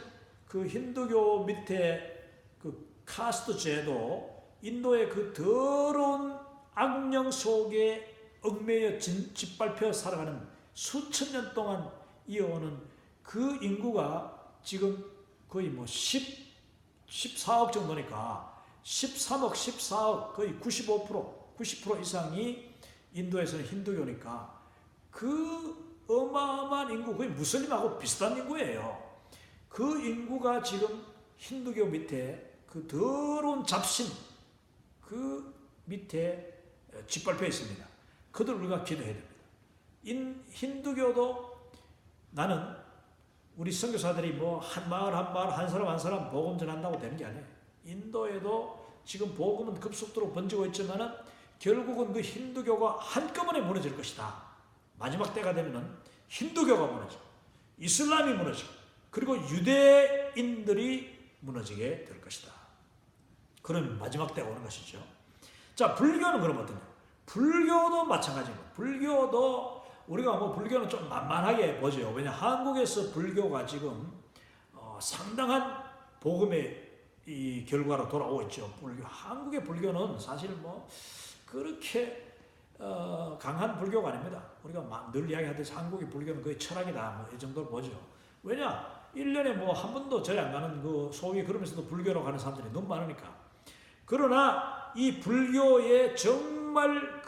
그 힌두교 밑에 그 카스트 제도, 인도의 그 더러운 악령 속에 얽매여 짓밟혀 살아가는 수천 년 동안 이어오는 그 인구가 지금 거의 14억 정도니까 13억, 14억, 거의 90% 이상이 인도에서는 힌두교니까 그 어마어마한 인구, 거의 무슬림하고 비슷한 인구예요. 그 인구가 지금 힌두교 밑에 그 더러운 잡신 그 밑에 짓밟혀 있습니다. 그들 우리가 기도해야 됩니다. 힌두교도 나는 우리 선교사들이 한 마을 한 사람 복음 전한다고 되는 게 아니에요. 인도에도 지금 복음은 급속도로 번지고 있지만은 결국은 그 힌두교가 한꺼번에 무너질 것이다. 마지막 때가 되면은 힌두교가 무너져, 이슬람이 무너져, 그리고 유대인들이 무너지게 될 것이다. 그런 마지막 때가 오는 것이죠. 자, 불교는 그럼 어떠냐? 불교도 마찬가지입니다. 불교도 우리가 불교는 좀 만만하게 보죠. 왜냐, 한국에서 불교가 지금 상당한 복음의 이 결과로 돌아오고 있죠. 한국의 불교는 사실 그렇게 강한 불교가 아닙니다. 우리가 늘 이야기하듯이 한국의 불교는 거의 철학이다, 이 정도로 보죠. 왜냐, 1년에 한 번도 절에 안 가는 그 소위 그러면서도 불교로 가는 사람들이 너무 많으니까. 그러나 이 불교의 정말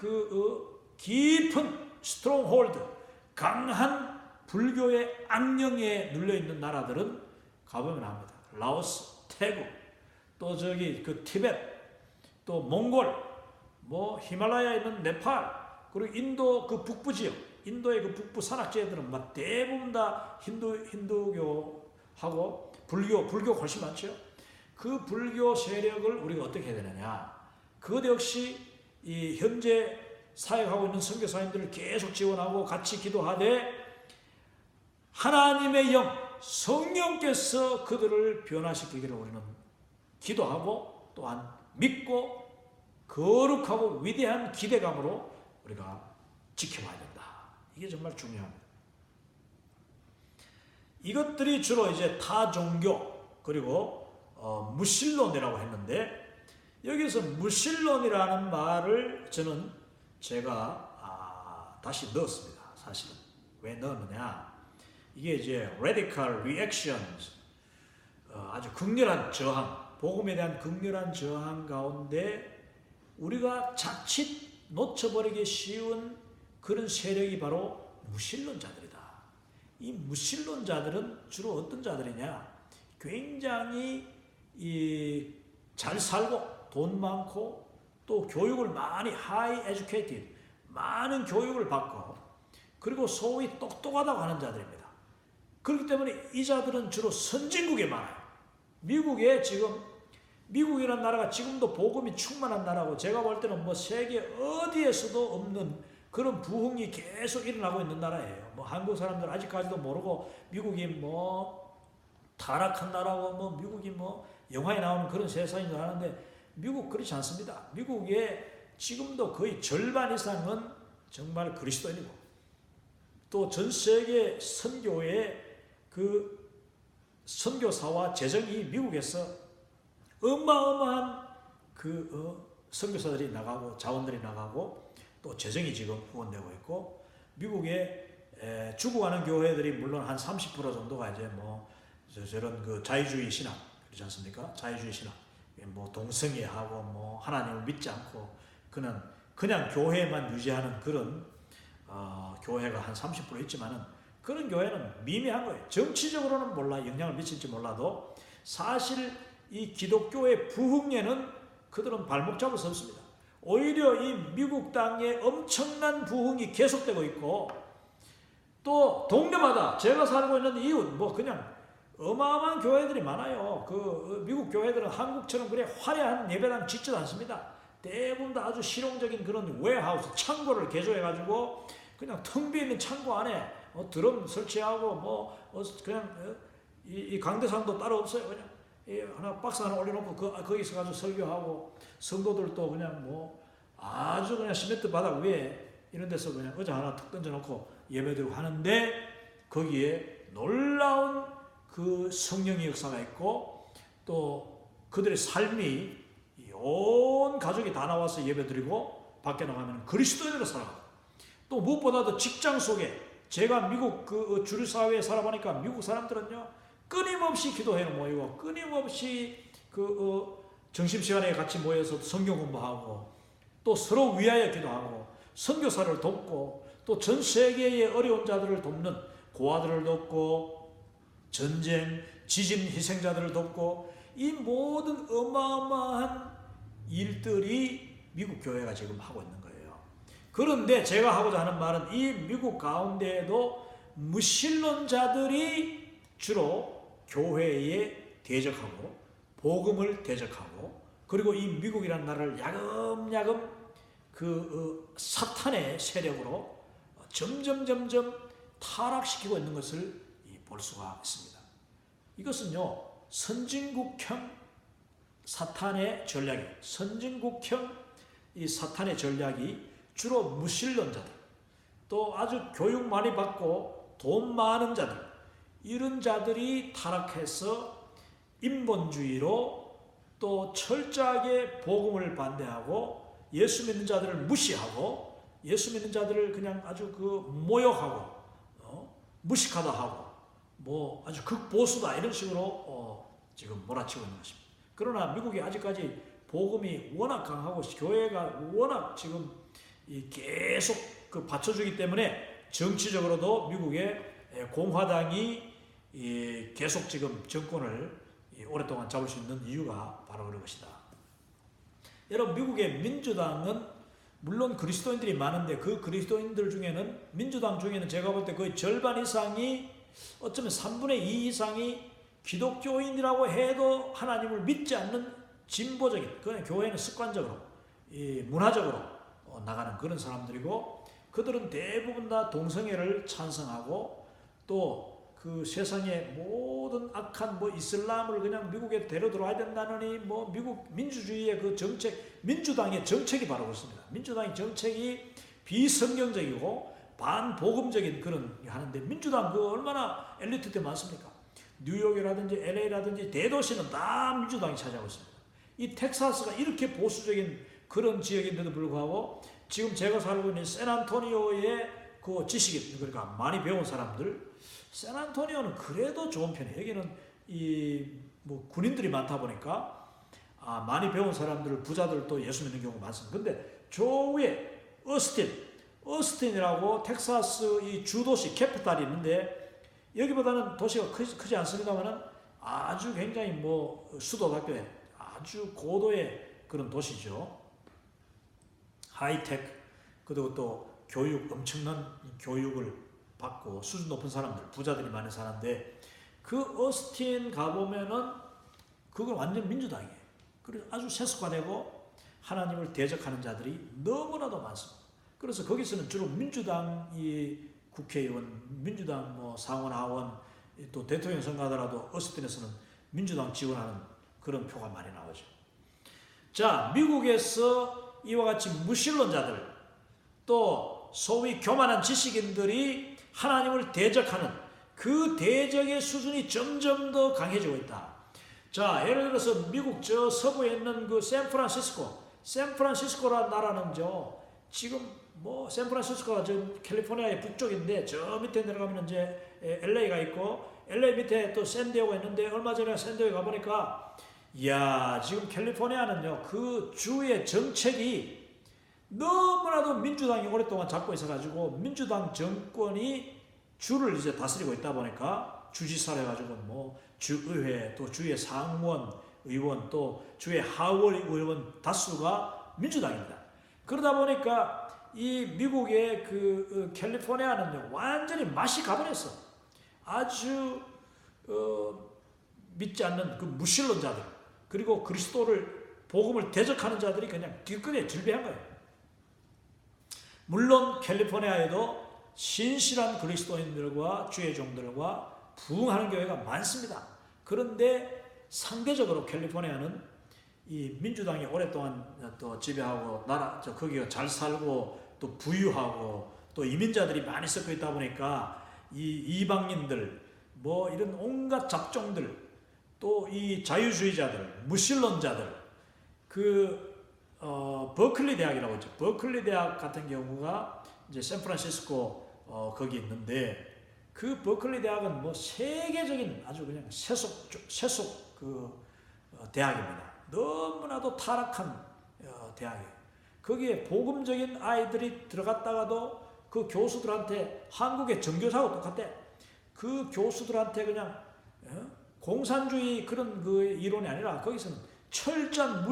깊은 스트롱홀드, 강한 불교의 악령에 눌려있는 나라들은 가보면 압니다. 라오스, 태국, 또 그 티벳, 또 몽골, 히말라야에 있는 네팔, 그리고 인도 그 북부 지역, 인도의 그 북부 산악지대들은 대부분 다 힌두교하고 불교 훨씬 많죠. 그 불교 세력을 우리가 어떻게 해야 되느냐? 그것 역시 이 현재 사역하고 있는 선교사님들을 계속 지원하고 같이 기도하되 하나님의 영, 성령께서 그들을 변화시키기를 우리는 기도하고 또한 믿고 거룩하고 위대한 기대감으로 우리가 지켜봐야 된다. 이게 정말 중요합니다. 이것들이 주로 이제 타종교 그리고 무신론이라고 했는데, 여기서 무신론이라는 말을 제가 다시 넣었습니다. 사실은 왜 넣었느냐? 이게 이제 radical reactions, 아주 극렬한 저항, 복음에 대한 극렬한 저항 가운데 우리가 자칫 놓쳐버리기 쉬운 그런 세력이 바로 무신론자들이다. 이 무신론자들은 주로 어떤 자들이냐? 굉장히 잘 살고 돈 많고 또 교육을 많이 high educated, 많은 교육을 받고 그리고 소위 똑똑하다고 하는 자들입니다. 그렇기 때문에 이 자들은 주로 선진국에 많아요. 미국이라는 나라가 지금도 복음이 충만한 나라고, 제가 볼 때는 세계 어디에서도 없는 그런 부흥이 계속 일어나고 있는 나라예요. 한국 사람들 아직까지도 모르고 미국이 타락한 나라고 미국이 영화에 나오는 그런 세상인 줄 아는데, 미국 그렇지 않습니다. 미국의 지금도 거의 절반 이상은 정말 그리스도인이고, 또 전 세계 선교의 그 선교사와 재정이 미국에서 어마어마한 선교사들이 나가고 자원들이 나가고 또 재정이 지금 후원되고 있고, 미국에 죽어가는 교회들이 물론 한 30% 정도가 이제 저런 그 자유주의 신학, 그렇지 않습니까? 자유주의 신학, 동성애하고 하나님을 믿지 않고 그냥 교회만 유지하는 그런 교회가 한 30% 있지만은, 그런 교회는 미미한 거예요. 정치적으로는 영향을 미칠지 몰라도 사실 이 기독교의 부흥에는 그들은 발목 잡을 수 없습니다. 오히려 이 미국 땅에 엄청난 부흥이 계속되고 있고, 또 동네마다 제가 살고 있는 이웃 그냥 어마어마한 교회들이 많아요. 미국 교회들은 한국처럼 그래 화려한 예배당 짓지도 않습니다. 대부분 다 아주 실용적인 그런 웨어하우스, 창고를 개조해가지고 그냥 텅 비어있는 창고 안에 드럼 설치하고 그냥 이 강대상도 따로 없어요. 그냥 하나 박스 하나 올려놓고 거기서 가지고 설교하고, 성도들도 그냥 아주 그냥 시멘트 바닥 위에 이런 데서 그냥 의자 하나 탁 던져놓고 예배드리고 하는데, 거기에 놀라운 그 성령의 역사가 있고, 또 그들의 삶이 온 가족이 다 나와서 예배드리고 밖에 나가면 그리스도인으로 살아가고, 또 무엇보다도 직장 속에, 제가 미국 그 주류 사회에 살아보니까 미국 사람들은요 끊임없이 기도회에 모이고 끊임없이 점심시간에 같이 모여서 성경 공부하고, 또 서로 위하여 기도하고 선교사를 돕고, 또 전 세계의 어려운 자들을 돕는 고아들을 돕고, 전쟁, 지진 희생자들을 돕고, 이 모든 어마어마한 일들이 미국 교회가 지금 하고 있는 거예요. 그런데 제가 하고자 하는 말은, 이 미국 가운데에도 무신론자들이 주로 교회에 대적하고 복음을 대적하고, 그리고 이 미국이라는 나라를 야금야금 사탄의 세력으로 점점 타락시키고 있는 것을 볼 수가 있습니다. 이것은요, 선진국형 사탄의 전략이에요. 선진국형 이 사탄의 전략이 주로 무신론자들, 또 아주 교육 많이 받고 돈 많은 자들, 이런 자들이 타락해서 인본주의로, 또 철저하게 복음을 반대하고 예수 믿는 자들을 무시하고, 예수 믿는 자들을 그냥 아주 모욕하고 무식하다 하고 아주 극보수다 이런 식으로 지금 몰아치고 있는 것입니다. 그러나 미국이 아직까지 복음이 워낙 강하고 교회가 워낙 지금 계속 받쳐주기 때문에, 정치적으로도 미국의 공화당이 계속 지금 정권을 오랫동안 잡을 수 있는 이유가 바로 그런 것이다. 여러분, 미국의 민주당은 물론 그리스도인들이 많은데, 그 그리스도인들 중에는, 민주당 중에는 제가 볼 때 거의 절반 이상이, 어쩌면 3분의 2 이상이 기독교인이라고 해도 하나님을 믿지 않는 진보적인, 그냥 교회는 습관적으로 문화적으로 나가는 그런 사람들이고, 그들은 대부분 다 동성애를 찬성하고, 또 그 세상의 모든 악한 이슬람을 그냥 미국에 데려 들어와야 된다느니 미국 민주주의의 그 정책, 민주당의 정책이 바로 그렇습니다. 민주당의 정책이 비성경적이고 반복음적인 그런 하는데, 민주당 얼마나 엘리트 때 많습니까? 뉴욕이라든지 LA라든지 대도시는 다 민주당이 차지하고 있습니다. 이 텍사스가 이렇게 보수적인 그런 지역인데도 불구하고, 지금 제가 살고 있는 샌안토니오의 그 지식인, 그러니까 많이 배운 사람들, 샌안토니오는 그래도 좋은 편이에요. 여기는 군인들이 많다 보니까 많이 배운 사람들, 부자들도 예수 믿는 경우가 많습니다. 근데 저 위에 어스틴이라고 텍사스 이 주도시 캐피탈이 있는데, 여기보다는 도시가 크지 않습니다만은 아주 굉장히 수도답게 아주 고도의 그런 도시죠. 하이테크, 그리고 또 엄청난 교육을 받고 수준 높은 사람들, 부자들이 많이 사는데, 그 어스틴 가보면은 그건 완전 민주당이에요. 그래서 아주 세속화되고 하나님을 대적하는 자들이 너무나도 많습니다. 그래서 거기서는 주로 민주당 국회의원, 민주당 상원, 하원, 또 대통령 선거하더라도 어스틴에서는 민주당 지원하는 그런 표가 많이 나오죠. 자, 미국에서 이와 같이 무신론자들, 또 소위 교만한 지식인들이 하나님을 대적하는 그 대적의 수준이 점점 더 강해지고 있다. 자, 예를 들어서 미국 저 서부에 있는 그 샌프란시스코라는 나라는 지금 샌프란시스코가 저 캘리포니아의 북쪽인데, 저 밑에 내려가면 이제 LA가 있고, LA 밑에 또 샌디에고가 있는데, 얼마 전에 샌디에고 가보니까, 지금 캘리포니아는요, 그 주의 정책이 너무나도 민주당이 오랫동안 잡고 있어가지고, 민주당 정권이 주를 이제 다스리고 있다 보니까, 주지사를 해가지고 주의회, 또 주의 상원 의원, 또 주의 하원 의원 다수가 민주당입니다. 그러다 보니까 이 미국의 캘리포니아는요, 완전히 맛이 가버렸어. 아주 믿지 않는 그 무신론자들, 그리고 그리스도를 복음을 대적하는 자들이 그냥 뒤끝에 질비한 거예요. 물론 캘리포니아에도 신실한 그리스도인들과 주의 종들과 부흥하는 교회가 많습니다. 그런데 상대적으로 캘리포니아는 이 민주당이 오랫동안 또 지배하고 거기가 잘 살고 또 부유하고 또 이민자들이 많이 섞여 있다 보니까 이 이방인들 뭐 이런 온갖 잡종들 또 이 자유주의자들 무신론자들 버클리 대학이라고 있죠. 버클리 대학 같은 경우가 이제 샌프란시스코 거기 있는데 그 버클리 대학은 뭐 세계적인 아주 그냥 세속 대학입니다. 너무나도 타락한 대학이에요. 거기에 복음적인 아이들이 들어갔다가도 그 교수들한테 한국의 정교사하고 똑같대. 그 교수들한테 그냥 공산주의 그런 그 이론이 아니라 거기서는 철저한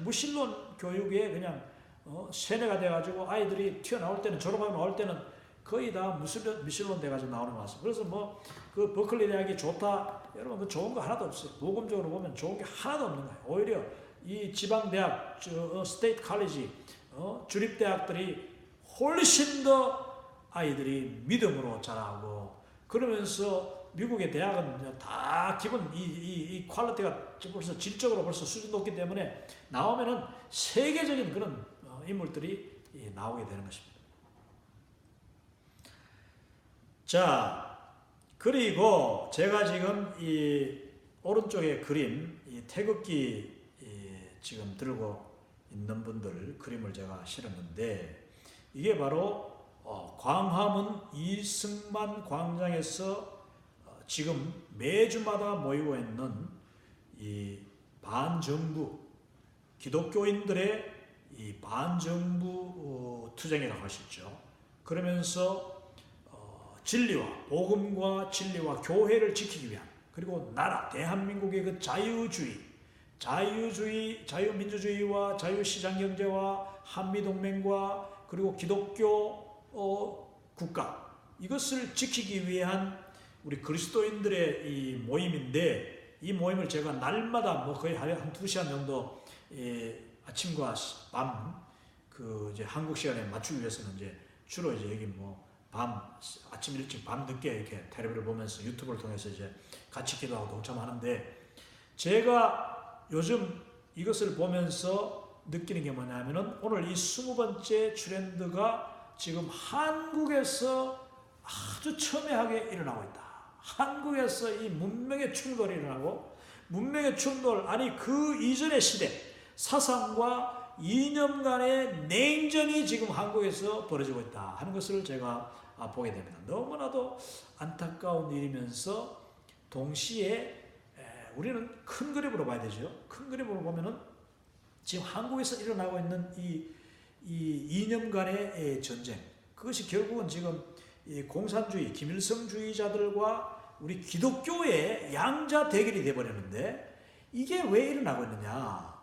무신론 교육에 그냥 세뇌가 돼가지고 아이들이 튀어나올 때는 졸업하고 나올 때는 거의 다 무신론 돼가지고 나오는 것 같습니다. 그래서 뭐 그 버클리 대학이 좋다, 여러분 그 좋은 거 하나도 없어요. 복음적으로 보면 좋은 게 하나도 없는 거예요. 오히려 이 지방 대학, 스테이트 칼리지, 주립대학들이 훨씬 더 아이들이 믿음으로 자라고 그러면서 미국의 대학은 다 기본 이 퀄리티가 벌써 질적으로 벌써 수준 높기 때문에 나오면은 세계적인 그런 인물들이 나오게 되는 것입니다. 자, 그리고 제가 지금 이 오른쪽에 그림, 이 태극기 지금 들고 있는 분들 그림을 제가 실었는데 이게 바로 광화문 이승만 광장에서 지금 매주마다 모이고 있는 이 반정부 기독교인들의 이 반정부 투쟁이라고 하시죠. 그러면서 진리와 복음과 진리와 교회를 지키기 위한 그리고 나라 대한민국의 그 자유민주주의와 자유시장경제와 한미동맹과 그리고 기독교 국가 이것을 지키기 위한 우리 그리스도인들의 이 모임인데 이 모임을 제가 날마다 뭐 거의 한 2시간 정도 아침과 밤 이제 한국 시간에 맞추기 위해서는 이제 주로 이제 여기 뭐 아침 일찍 밤 늦게 이렇게 텔레비를 보면서 유튜브를 통해서 이제 같이 기도하고 동참하는데 제가 요즘 이것을 보면서 느끼는 게 뭐냐면은 오늘 이 20번째 트렌드가 지금 한국에서 아주 첨예하게 일어나고 있다. 한국에서 이 문명의 충돌이 일어나고 문명의 충돌 아니 그 이전의 시대 사상과 이념 간의 냉전이 지금 한국에서 벌어지고 있다 하는 것을 제가 보게 됩니다. 너무나도 안타까운 일이면서 동시에 우리는 큰 그림으로 봐야 되죠. 큰 그림으로 보면은 지금 한국에서 일어나고 있는 이 이념 간의 전쟁 그것이 결국은 지금 이 공산주의 김일성주의자들과 우리 기독교의 양자 대결이 되어버렸는데 이게 왜 일어나고 있느냐.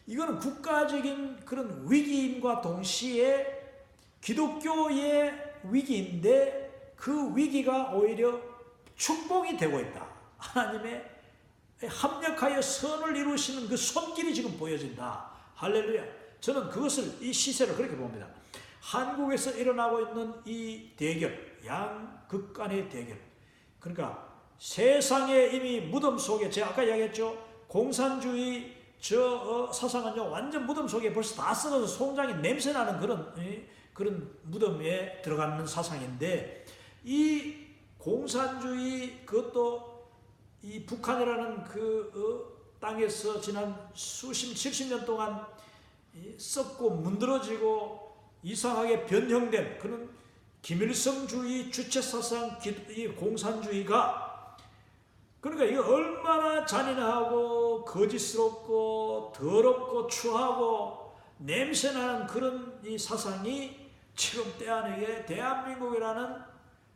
이거는 국가적인 그런 위기임과 동시에 기독교의 위기인데 그 위기가 오히려 축복이 되고 있다. 하나님의 합력하여 선을 이루시는 그 손길이 지금 보여진다. 할렐루야. 저는 그것을 이 시세를 그렇게 봅니다. 한국에서 일어나고 있는 이 대결, 양극 간의 대결. 그러니까 세상에 이미 무덤 속에 제가 아까 이야기했죠. 공산주의 사상은요 완전 무덤 속에 벌써 다 썩어서 송장이 냄새나는 그런 무덤에 들어가는 사상인데 이 공산주의 그것도 이 북한이라는 땅에서 지난 70년 동안 썩고 문드러지고 이상하게 변형된 그런 김일성주의 주체사상 이 공산주의가 그러니까 이게 얼마나 잔인하고 거짓스럽고 더럽고 추하고 냄새나는 그런 이 사상이 지금 때아내게 대한민국이라는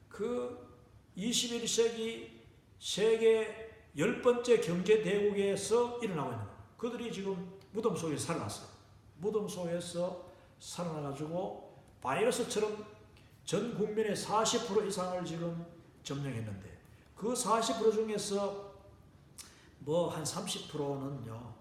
그 21세기 세계 10번째 경제대국에서 일어나고 있는 거예요. 그들이 지금 무덤 속에서 살아났어요. 무덤 속에서 살아나가지고 바이러스처럼 전 국민의 40% 이상을 지금 점령했는데 그 40% 중에서 뭐 한 30%는요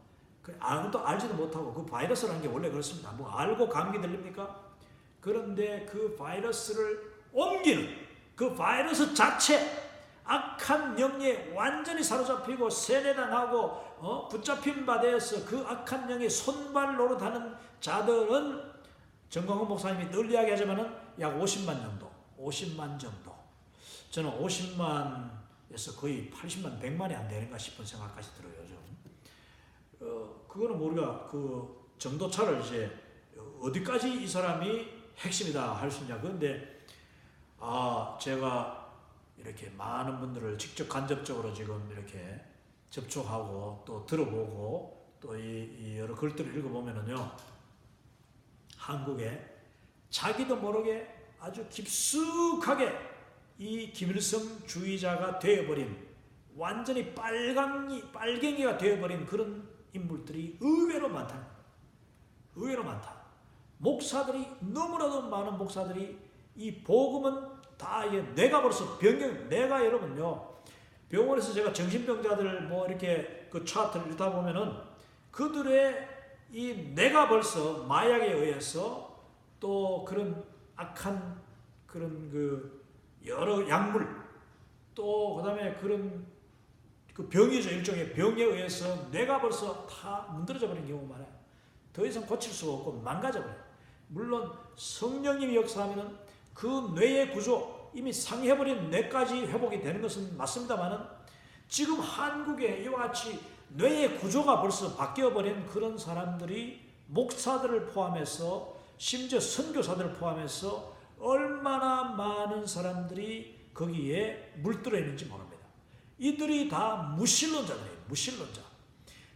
아무도 알지도 못하고 그 바이러스라는 게 원래 그렇습니다. 뭐 알고 감기 들립니까? 그런데 그 바이러스를 옮기는 그 바이러스 자체 악한 영에 완전히 사로잡히고 세뇌당하고 붙잡힌 바 되어서 그 악한 영에 손발 노릇하는 자들은 정광훈 목사님이 늘 이야기하지만은 약 50만 정도. 저는 50만에서 거의 80만, 100만이 안 되는가 싶은 생각까지 들어요. 그거는 우리가 그 정도차를 이제 어디까지 이 사람이 핵심이다 할 수 있냐. 그런데 제가 이렇게 많은 분들을 직접 간접적으로 지금 이렇게 접촉하고 또 들어보고 또 이 여러 글들을 읽어보면은요, 한국에 자기도 모르게 아주 깊숙하게 이 김일성 주의자가 되어버린, 완전히 빨갱이가 되어버린 그런 인물들이 의외로 많다. 의외로 많다. 목사들이, 너무나도 많은 목사들이 이 복음은 다 내가 벌써 내가 여러분요, 병원에서 제가 정신병자들 뭐 이렇게 그 차트를 읽다 보면은 그들의 이 내가 벌써 마약에 의해서 또 그런 악한 그런 그 여러 약물 또 그다음에 그런 그 병이죠. 일종의 병에 의해서 뇌가 벌써 다 문드러져 버린 경우가 많아요. 더 이상 고칠 수가 없고 망가져 버려요. 물론 성령님이 역사하면은 그 뇌의 구조, 이미 상해버린 뇌까지 회복이 되는 것은 맞습니다만은 지금 한국에 이와 같이 뇌의 구조가 벌써 바뀌어버린 그런 사람들이 목사들을 포함해서 심지어 선교사들을 포함해서 얼마나 많은 사람들이 거기에 물들어 있는지 모릅니다. 이들이 다 무신론자들이에요. 무신론자.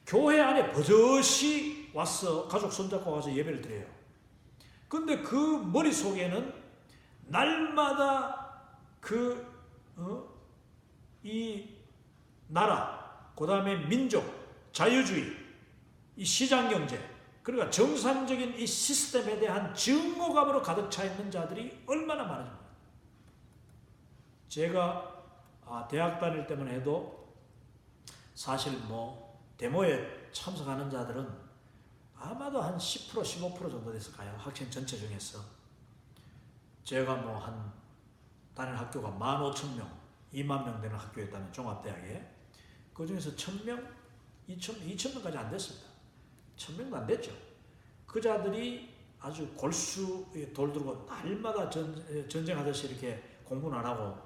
교회 안에 버젓이 와서 가족 손잡고 와서 예배를 드려요. 근데 그 머릿속에는 날마다 이 나라, 그 다음에 민족, 자유주의, 이 시장경제, 그러니까 정상적인 이 시스템에 대한 증오감으로 가득 차 있는 자들이 얼마나 많은지. 제가 대학 다닐 때만 해도 사실 뭐 데모에 참석하는 자들은 아마도 한 10%, 15% 정도 됐을까요? 학생 전체 중에서. 제가 뭐 한 다니는 학교가 15,000명, 2만 명 되는 학교였다면 종합대학에 그 중에서 1,000명, 2,000명까지 안 됐습니다. 1,000명도 안 됐죠. 그 자들이 아주 골수에 돌들고 날마다 전쟁하듯이 이렇게 공부는 안 하고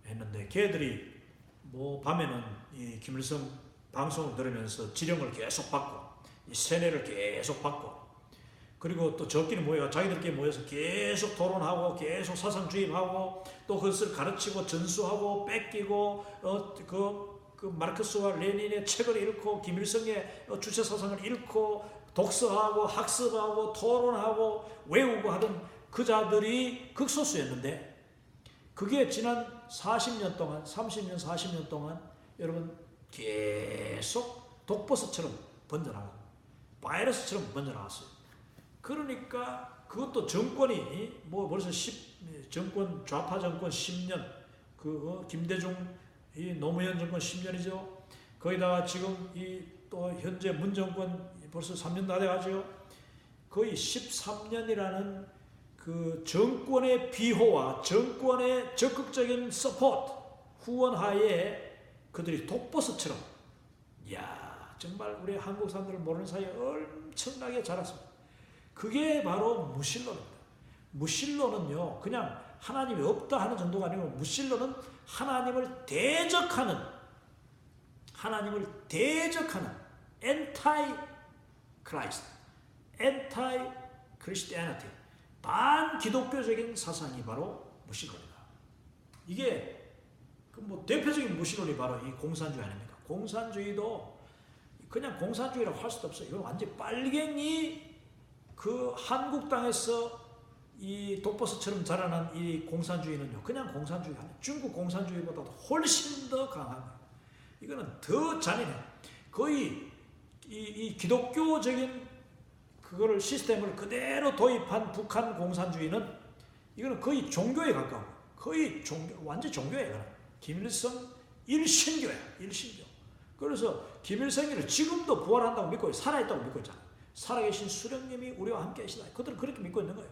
했는데, 걔들이 뭐 밤에는 이 김일성 방송을 들으면서 지령을 계속 받고, 이 세뇌를 계속 받고, 그리고 또 저끼리 자기들끼리 모여서 계속 토론하고, 계속 사상 주입하고, 또 그것을 가르치고, 전수하고, 뺏기고, 그 마르크스와 레닌의 책을 읽고, 김일성의 주체 사상을 읽고, 독서하고, 학습하고, 토론하고, 외우고 하던 그 자들이 극소수였는데, 그게 지난 40년 동안, 30년, 40년 동안 여러분 계속 독버섯처럼 번져나가고 바이러스처럼 번져나갔어요. 그러니까 그것도 정권이 뭐 벌써 정권, 좌파 정권 10년, 김대중 이 노무현 정권 10년이죠. 거기다가 지금 이 또 현재 문 정권 벌써 3년 다 돼가지고 거의 13년이라는 그 정권의 비호와 정권의 적극적인 서포트, 후원하에 그들이 독버섯처럼, 이야, 정말 우리 한국 사람들을 모르는 사이에 엄청나게 자랐습니다. 그게 바로 무신론입니다. 무신론은요, 그냥 하나님이 없다 하는 정도가 아니고, 무신론은 하나님을 대적하는 anti Christ, anti Christianity, 반기독교적인 사상이 바로 무신론이다. 이게 뭐 대표적인 무신론이 바로 이 공산주의 아닙니까? 공산주의도 그냥 공산주의라고 할 수도 없어요. 이건 완전 빨갱이, 그 한국 땅에서 이 독버섯처럼 자라난 이 공산주의는요, 그냥 공산주의 아니에요. 중국 공산주의보다도 훨씬 더 강합니다. 이거는 더 잔인해. 거의 이 기독교적인 그거를 시스템을 그대로 도입한 북한 공산주의는 이거는 거의 종교에 가까워. 거의 완전 종교예요. 김일성 일신교야. 일신교. 그래서 김일성이를 지금도 부활한다고 믿고 살아있다고 믿고 있잖아요. 살아계신 수령님이 우리와 함께 하시다. 그들은 그렇게 믿고 있는 거예요.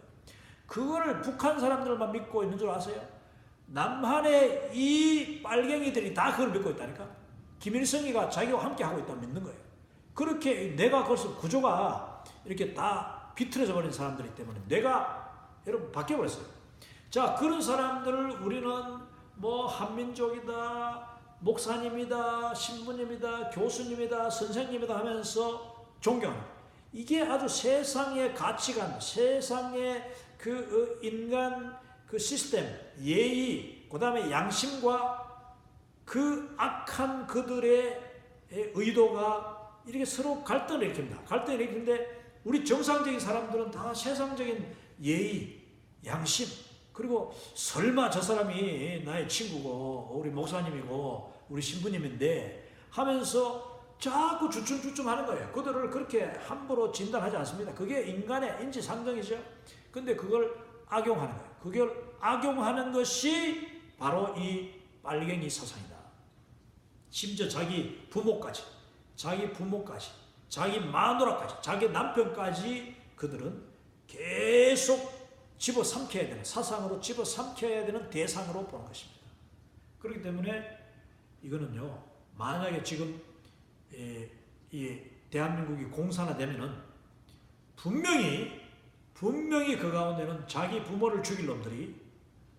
그거를 북한 사람들만 믿고 있는 줄 아세요? 남한의 이 빨갱이들이 다 그걸 믿고 있다니까. 김일성이가 자기와 함께 하고 있다고 믿는 거예요. 그렇게 뇌가 벌써 구조가 이렇게 다 비틀어져 버린 사람들이기 때문에 뇌가 여러분 바뀌어버렸어요. 자, 그런 사람들을 우리는 뭐 한민족이다, 목사님이다, 신부님이다, 교수님이다, 선생님이다 하면서 존경합니다. 이게 아주 세상의 가치관, 세상의 그 인간 그 시스템, 예의, 그 다음에 양심과 그 악한 그들의 의도가 이렇게 서로 갈등을 일으킵니다. 갈등을 일으키는데 우리 정상적인 사람들은 다 세상적인 예의, 양심, 그리고 설마 저 사람이 나의 친구고 우리 목사님이고 우리 신부님인데 하면서 자꾸 주춤주춤 하는 거예요. 그들을 그렇게 함부로 진단하지 않습니다. 그게 인간의 인지상정이죠. 근데 그걸 악용하는 거예요. 그걸 악용하는 것이 바로 이 빨갱이 사상이다. 심지어 자기 부모까지, 자기 마누라까지, 자기 남편까지 그들은 계속 집어삼켜야 되는, 사상으로 집어삼켜야 되는 대상으로 보는 것입니다. 그렇기 때문에 이거는요, 만약에 지금 이 대한민국이 공산화되면은 분명히 그 가운데는 자기 부모를 죽일 놈들이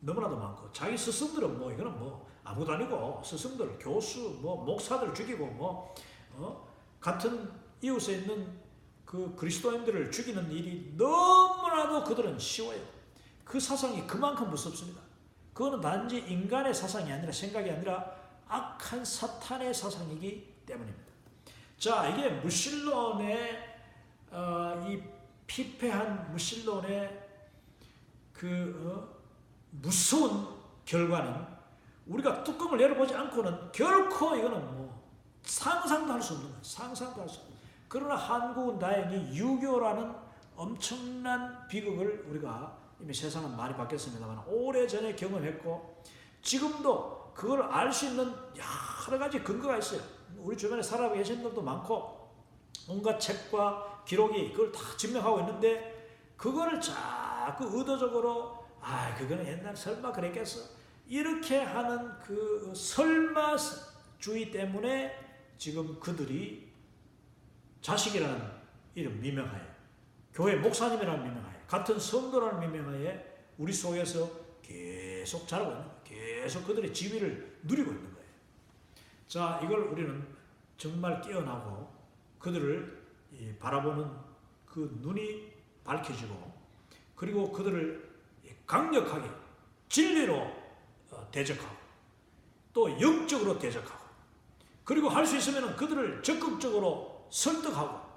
너무나도 많고, 자기 스승들은 뭐 이거는 뭐 아무도 아니고 스승들, 교수, 뭐 목사들 죽이고 같은 이웃에 있는 그 그리스도인들을 죽이는 일이 너무나도 그들은 쉬워요. 그 사상이 그만큼 무섭습니다. 그거는 단지 인간의 사상이 아니라, 생각이 아니라 악한 사탄의 사상이기 때문입니다. 자, 이게 무신론의 이 피폐한 무신론의 그 무서운 결과는 우리가 뚜껑을 열어보지 않고는 결코 이거는 뭐 상상도 할 수 없는 거예요. 상상도 할 수 없는. 그러나 한국은 다행히 유교라는 엄청난 비극을 우리가 이미 세상은 많이 바뀌었습니다만 오래전에 경험했고, 지금도 그걸 알 수 있는 여러 가지 근거가 있어요. 우리 주변에 살아계신 분들도 많고 온갖 책과 기록이 그걸 다 증명하고 있는데, 그거를 자꾸 의도적으로 그거는 옛날 설마 그랬겠어, 이렇게 하는 그 설마주의 때문에 지금 그들이 자식이라는 이름 미명하에, 교회 목사님이라는 미명하에, 같은 성도라는 미명하에 우리 속에서 계속 자라고 있는 거예요. 계속 그들의 지위를 누리고 있는 거예요. 자, 이걸 우리는 정말 깨어나고 그들을 바라보는 그 눈이 밝혀지고, 그리고 그들을 강력하게 진리로 대적하고 또 영적으로 대적하고, 그리고 할 수 있으면 그들을 적극적으로 설득하고,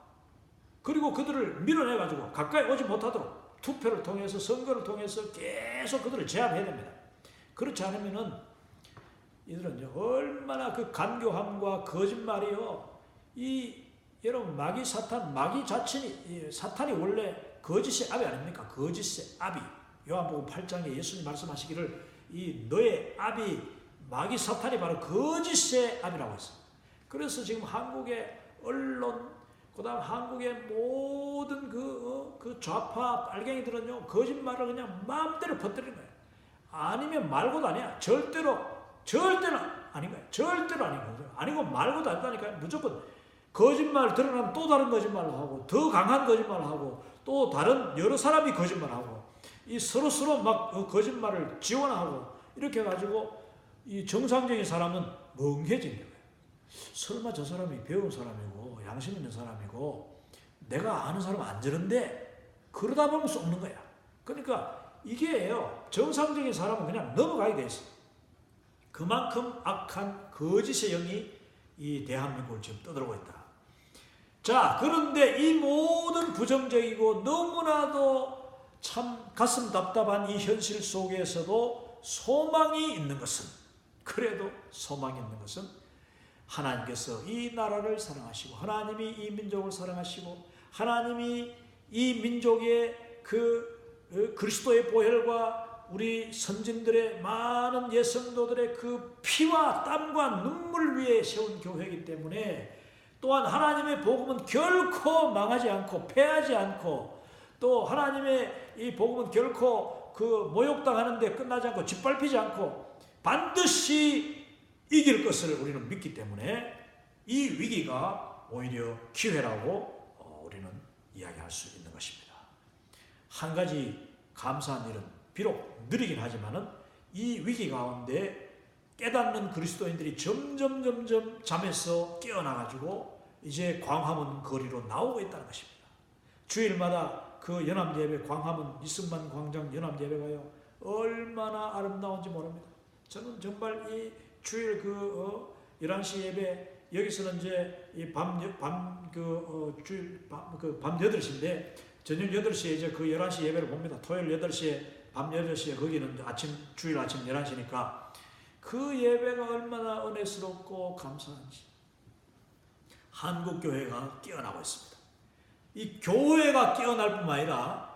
그리고 그들을 밀어내가지고 가까이 오지 못하도록 투표를 통해서, 선거를 통해서 계속 그들을 제압해야 됩니다. 그렇지 않으면은 이들은 얼마나 그 간교함과 거짓말이요, 여러분 마귀 사탄, 마귀 자신이, 사탄이 원래 거짓의 아비 아닙니까? 거짓의 아비. 요한복음 8장에 예수님 말씀하시기를 너의 아비 마귀 사탄이 바로 거짓의 아비라고 했어요. 그래서 지금 한국의 언론, 그 다음 한국의 모든 그 좌파 빨갱이들은요, 거짓말을 그냥 마음대로 퍼뜨리는 거예요. 아니면 말고도 아니야. 절대로 아닌 거예요. 절대로 아닌 거예요. 아니고 말고도 아니다니까요. 무조건 거짓말 드러나면 또 다른 거짓말을 하고, 더 강한 거짓말을 하고, 또 다른 여러 사람이 거짓말을 하고, 이 서로 막 거짓말을 지원하고, 이렇게 해가지고 이 정상적인 사람은 멍해진 거예요. 설마 저 사람이 배운 사람이고 양심 있는 사람이고 내가 아는 사람 안 저런데, 그러다 보면 쏟는 거야. 그러니까 이게요, 정상적인 사람은 그냥 넘어가게 돼 있어. 그만큼 악한 거짓의 영이 이 대한민국을 지금 떠들고 있다. 자, 그런데 이 모든 부정적이고 너무나도 참 가슴 답답한 이 현실 속에서도 소망이 있는 것은, 그래도 소망이 있는 것은 하나님께서 이 나라를 사랑하시고, 하나님이 이 민족을 사랑하시고, 하나님이 이 민족의 그 그리스도의 보혈과 우리 선진들의 많은 예성도들의 그 피와 땀과 눈물 위에 세운 교회이기 때문에 또한 하나님의 복음은 결코 망하지 않고 패하지 않고 또 하나님의 이 복음은 결코 그 모욕당하는데 끝나지 않고 짓밟히지 않고 반드시 이길 것을 우리는 믿기 때문에 이 위기가 오히려 기회라고 우리는 이야기할 수 있는 것입니다. 한 가지 감사한 일은 비록 느리긴 하지만은 이 위기 가운데 깨닫는 그리스도인들이 점점 잠에서 깨어나가지고 이제 광화문 거리로 나오고 있다는 것입니다. 주일마다 그 연합예배 광화문 이승만 광장 연합예배가요 얼마나 아름다운지 모릅니다. 저는 정말 이 주일 11시 예배 여기서는 이제 이 밤 8시인데 저녁 8시에 이제 그 11시 예배를 봅니다. 토요일 8시에 밤 8시에 거기는 주일 아침 11시니까 그 예배가 얼마나 은혜스럽고 감사한지 한국 교회가 깨어나고 있습니다. 이 교회가 깨어날 뿐만 아니라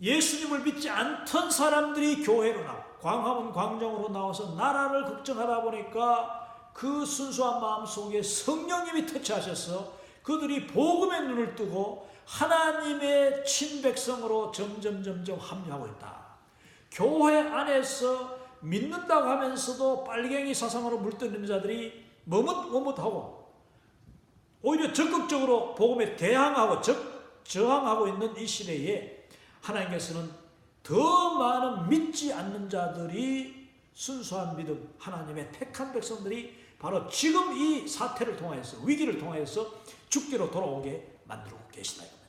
예수님을 믿지 않던 사람들이 교회로 나와 광화문 광장으로 나와서 나라를 걱정하다 보니까 그 순수한 마음 속에 성령님이 터치하셔서 그들이 복음의 눈을 뜨고 하나님의 친백성으로 점점 합류하고 있다. 교회 안에서 믿는다고 하면서도 빨갱이 사상으로 물들이는 자들이 머뭇머뭇하고 오히려 적극적으로 복음에 대항하고 저항하고 있는 이 시대에 하나님께서는 더 많은 믿지 않는 자들이 순수한 믿음, 하나님의 택한 백성들이 바로 지금 이 사태를 통하여서 위기를 통하여서 죽기로 돌아오게 만들고 계시다 이겁니다.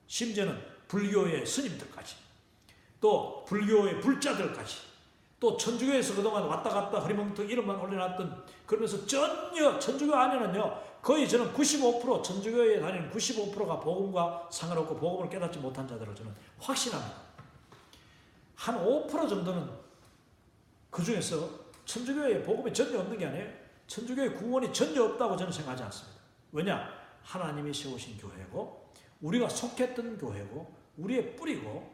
심지어는 불교의 스님들까지 또 불교의 불자들까지 또 천주교에서 그동안 왔다 갔다 허리멍텅 이름만 올려놨던 그러면서 전혀 천주교 안에는요 거의 저는 95% 천주교에 다니는 95%가 복음과 상관없고 복음을 깨닫지 못한 자들을 저는 확신합니다. 한 5% 정도는 그 중에서 천주교에 복음이 전혀 없는 게 아니에요. 천주교의 구원이 전혀 없다고 저는 생각하지 않습니다. 왜냐? 하나님이 세우신 교회고 우리가 속했던 교회고 우리의 뿌리고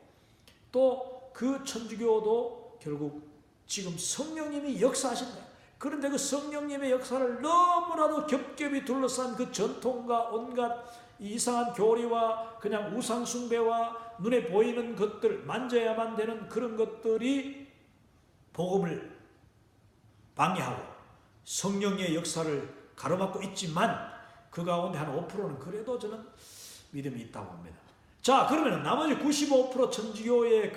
또 그 천주교도 결국 지금 성령님이 역사하신다. 그런데 그 성령님의 역사를 너무나도 겹겹이 둘러싼 그 전통과 온갖 이상한 교리와 그냥 우상숭배와 눈에 보이는 것들, 만져야만 되는 그런 것들이 복음을 방해하고 성령의 역사를 가로막고 있지만 그 가운데 한 5%는 그래도 저는 믿음이 있다고 봅니다. 자, 그러면 나머지 95% 천주교의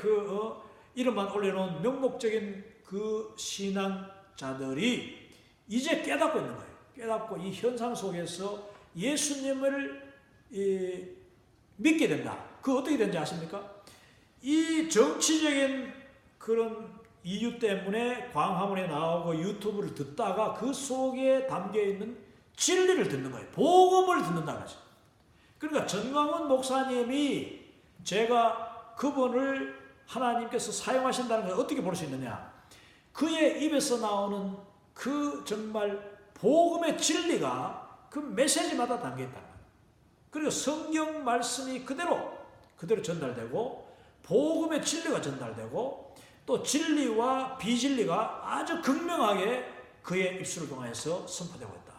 이름만 올려놓은 명목적인 그 신앙자들이 이제 깨닫고 있는 거예요. 깨닫고 이 현상 속에서 예수님을 믿게 된다. 그 어떻게 되는지 아십니까? 이 정치적인 그런 이유 때문에 광화문에 나오고 유튜브를 듣다가 그 속에 담겨있는 진리를 듣는 거예요. 복음을 듣는다는 거죠. 그러니까 전광훈 목사님이 제가 그분을 하나님께서 사용하신다는 걸 어떻게 볼 수 있느냐. 그의 입에서 나오는 그 정말 복음의 진리가 그 메시지마다 담겨있다는 거예요. 그리고 성경 말씀이 그대로 전달되고 복음의 진리가 전달되고 또 진리와 비진리가 아주 극명하게 그의 입술을 통해서 선포되고 있다.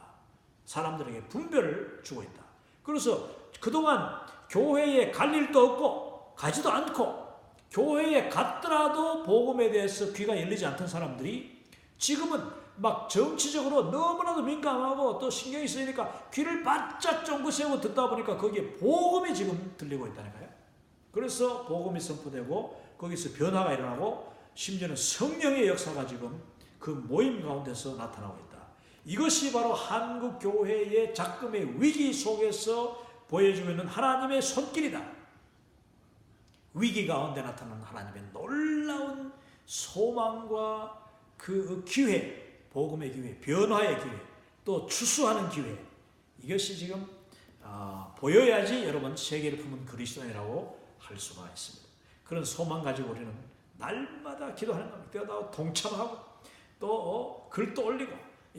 사람들에게 분별을 주고 있다. 그래서 그동안 교회에 갈 일도 없고 가지도 않고 교회에 갔더라도 복음에 대해서 귀가 열리지 않던 사람들이 지금은 막 정치적으로 너무나도 민감하고 또 신경이 쓰이니까 귀를 바짝 쫑긋 세우고 듣다 보니까 거기에 복음이 지금 들리고 있다는 거예요. 그래서 복음이 선포되고 거기서 변화가 일어나고 심지어는 성령의 역사가 지금 그 모임 가운데서 나타나고 있다. 이것이 바로 한국 교회의 작금의 위기 속에서 보여주고 있는 하나님의 손길이다. 위기 가운데 나타나는 하나님의 놀라운 소망과 그 기회, 복음의 기회, 변화의 기회, 또 추수하는 기회, 이것이 지금 보여야지 여러분 세계를 품은 그리스도인이라고 할 수가 있습니다. 그런 소망 가지고 우리는 날마다 기도하는 겁니다. 기도하고 동참하고 또 글도 올리고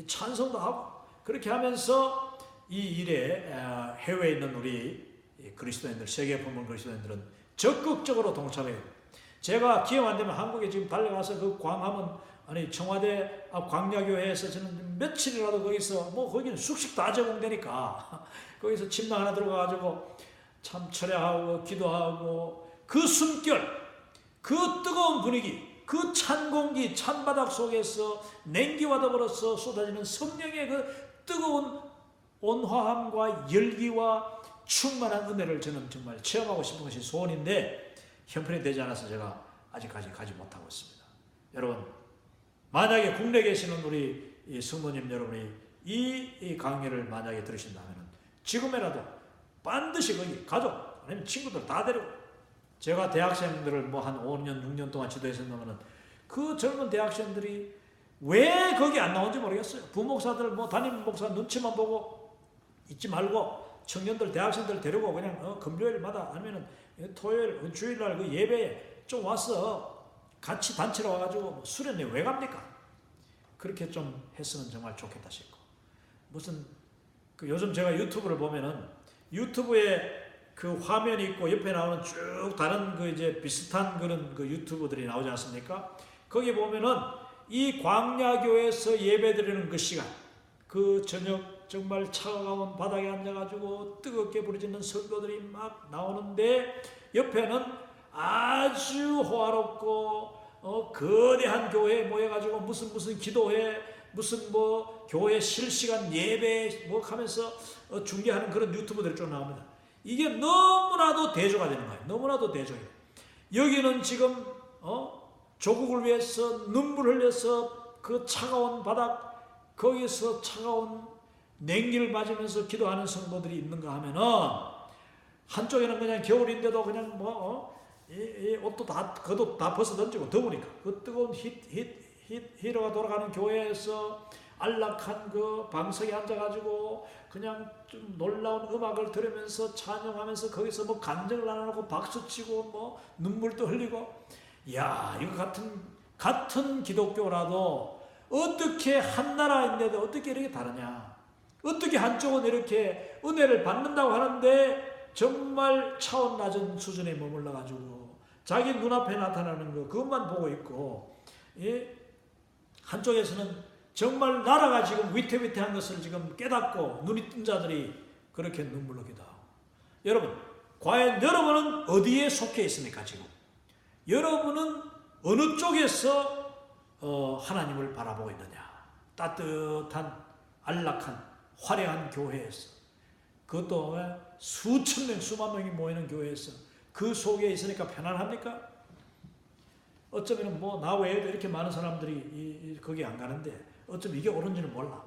찬송도 하고 그렇게 하면서 이 일에 해외에 있는 우리 그리스도인들, 세계에 품은 그리스도인들은 적극적으로 동참해요. 제가 기억 안 되면 한국에 지금 달려가서 그 광화문 아니 청와대 앞 광야교회에서 저는 며칠이라도 거기서 뭐 거기는 숙식 다 제공되니까 거기서 침낭 하나 들어가가지고 참 철야하고 기도하고 그 숨결 그 뜨거운 분위기 그 찬 공기 찬바닥 속에서 냉기와 더불어서 쏟아지는 성령의 그 뜨거운 온화함과 열기와 충만한 은혜를 저는 정말 체험하고 싶은 것이 소원인데 형편이 되지 않아서 제가 아직까지 가지 못하고 있습니다. 여러분 만약에 국내에 계시는 우리 성도님 여러분이 이 강의를 만약에 들으신다면 지금이라도 반드시 거기 가족 아니면 친구들 다 데리고 제가 대학생들을 뭐 한 5년 6년 동안 지도했었다면 그 젊은 대학생들이 왜 거기 안 나온지 모르겠어요. 부목사들 뭐 담임 목사 눈치만 보고 있지 말고 청년들 대학생들 데리고 그냥 금요일마다 아니면 토요일 주일날 그 예배에 좀 와서 같이 단체로 와가지고 수련회 왜 갑니까? 그렇게 좀 했으면 정말 좋겠다 싶고 무슨 그 요즘 제가 유튜브를 보면은 유튜브에 그 화면이 있고 옆에 나오는 쭉 다른 그 이제 비슷한 그런 그 유튜브들이 나오지 않습니까? 거기 보면은 이 광야교에서 예배드리는 그 시간, 그 저녁 정말 차가운 바닥에 앉아가지고 뜨겁게 부르짖는 성도들이 막 나오는데 옆에는 아주 호화롭고 거대한 교회에 모여가지고 무슨 기도회 무슨 뭐 교회 실시간 예배 뭐 하면서 중계하는 그런 유튜브들이 좀 나옵니다. 이게 너무나도 대조가 되는 거예요. 너무나도 대조예요. 여기는 지금 조국을 위해서 눈물 흘려서 그 차가운 바닥 거기서 차가운 냉기를 맞으면서 기도하는 성도들이 있는가 하면은 한쪽에는 그냥 겨울인데도 그냥 이 옷도 다 겉옷 다 벗어 던지고 더우니까 그 뜨거운 히터가 돌아가는 교회에서 안락한 그 방석에 앉아가지고 그냥 좀 놀라운 음악을 들으면서 찬양하면서 거기서 뭐 간증을 안 하고 박수치고 뭐 눈물도 흘리고 야 이거 같은 기독교라도 어떻게 한 나라인데도 어떻게 이렇게 다르냐 어떻게 한쪽은 이렇게 은혜를 받는다고 하는데 정말 차원 낮은 수준에 머물러가지고 자기 눈앞에 나타나는 거 그것만 보고 있고 한쪽에서는 정말 나라가 지금 위태위태한 것을 지금 깨닫고 눈이 뜬 자들이 그렇게 눈물 흘리기도 하고 여러분 과연 여러분은 어디에 속해 있습니까 지금? 여러분은 어느 쪽에서 하나님을 바라보고 있느냐 따뜻한 안락한 화려한 교회에서 그것도 수천 명 수만 명이 모이는 교회에서 그 속에 있으니까 편안합니까? 어쩌면 뭐 나 외에도 이렇게 많은 사람들이 거기 안 가는데 어쩌면 이게 옳은지는 몰라.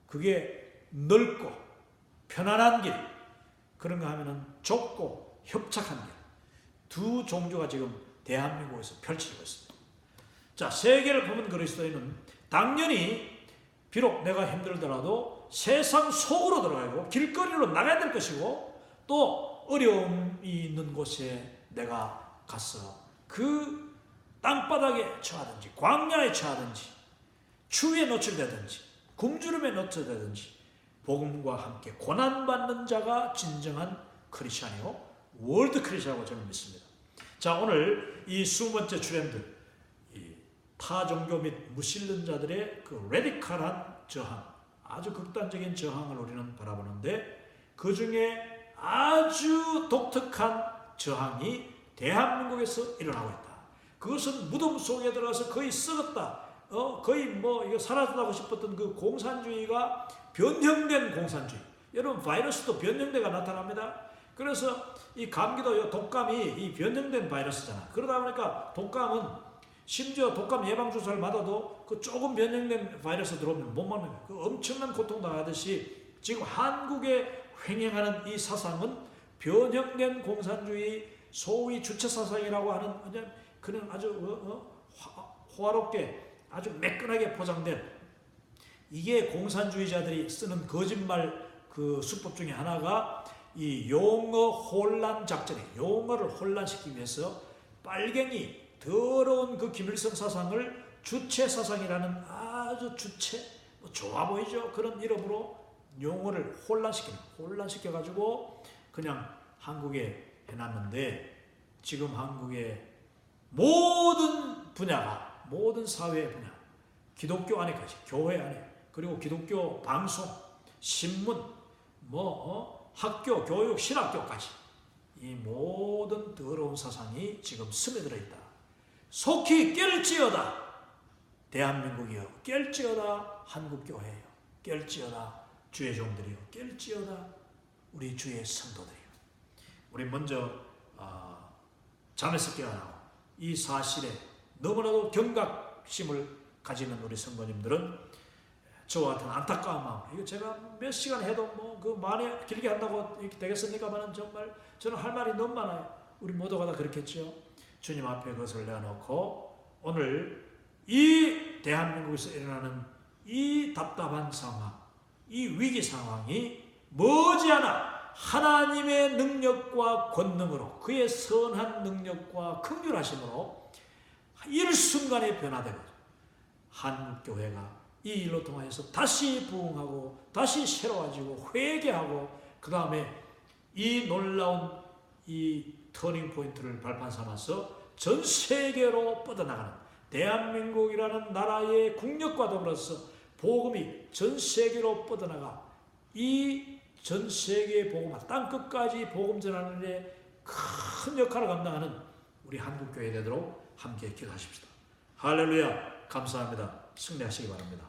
그게 넓고 편안한 길 그런가 하면은 좁고 협착한 길 두 종교가 지금 대한민국에서 펼쳐지고 있습니다. 자 세계를 보면 그리스도인은 당연히 비록 내가 힘들더라도 세상 속으로 들어가고 길거리로 나가야 될 것이고 또 어려움이 있는 곳에 내가 가서 그 땅바닥에 처하든지 광야에 처하든지 추위에 노출되든지 굶주림에 노출되든지 복음과 함께 고난받는 자가 진정한 크리스찬이요 월드 크리스찬이라고 저는 믿습니다. 자 오늘 이 20번째 트렌드 타 종교 및 무신론자들의 그 레디컬한 저항 아주 극단적인 저항을 우리는 바라보는데 그 중에 아주 독특한 저항이 대한민국에서 일어나고 있다. 그것은 무덤 속에 들어가서 거의 썩었다. 거의 뭐 이거 사라지고 싶었던 그 공산주의가 변형된 공산주의. 여러분 바이러스도 변형대가 나타납니다. 그래서 이 감기도 독감이 이 변형된 바이러스잖아. 그러다 보니까 독감은 심지어 독감 예방 주사를 맞아도 그 조금 변형된 바이러스 들어오면 못 맞는 거예요. 그 엄청난 고통 당하듯이 지금 한국에 횡행하는 이 사상은 변형된 공산주의 소위 주체 사상이라고 하는 그냥 아주 호화롭게 아주 매끈하게 포장된 이게 공산주의자들이 쓰는 거짓말 그 수법 중에 하나가 이 용어 혼란 작전이에요. 용어를 혼란시키기 위해서 빨갱이 더러운 그 김일성 사상을 주체 사상이라는 아주 주체 좋아 보이죠? 그런 이름으로 용어를 혼란시켜가지고 그냥 한국에 해놨는데 지금 한국에 모든 분야가, 모든 사회 분야, 기독교 안에까지, 교회 안에, 그리고 기독교 방송, 신문, 학교, 교육, 신학교까지 이 모든 더러운 사상이 지금 스며들어 있다. 속히 깰지어다. 대한민국이여 깰지어다. 한국교회여 깰지어다. 주의 종들이여 깰지어다. 우리 주의 성도들이여. 우리 먼저 잠에서 깨어나고 이 사실에 너무나도 경각심을 가지는 우리 성도님들은 저와 같은 안타까운 마음, 이거 제가 몇 시간 해도 그 많이 길게 한다고 이렇게 되겠습니까만은 정말 저는 할 말이 너무 많아요. 우리 모두가 다 그렇겠죠. 주님 앞에 그것을 내어놓고 오늘 이 대한민국에서 일어나는 이 답답한 상황, 이 위기 상황이 머지않아 하나님의 능력과 권능으로, 그의 선한 능력과 긍휼하심으로 일순간에 변화되고 한국교회가 이 일로 통하여서 다시 부흥하고 다시 새로워지고 회개하고 그 다음에 이 놀라운 이 터닝 포인트를 발판 삼아서 전 세계로 뻗어나가는 대한민국이라는 나라의 국력과 더불어서 복음이 전 세계로 뻗어나가 이 전 세계의 복음, 땅 끝까지 복음 전하는 데 큰 역할을 감당하는 우리 한국교회 되도록 함께 기도하십시다. 할렐루야. 감사합니다. 승리하시기 바랍니다.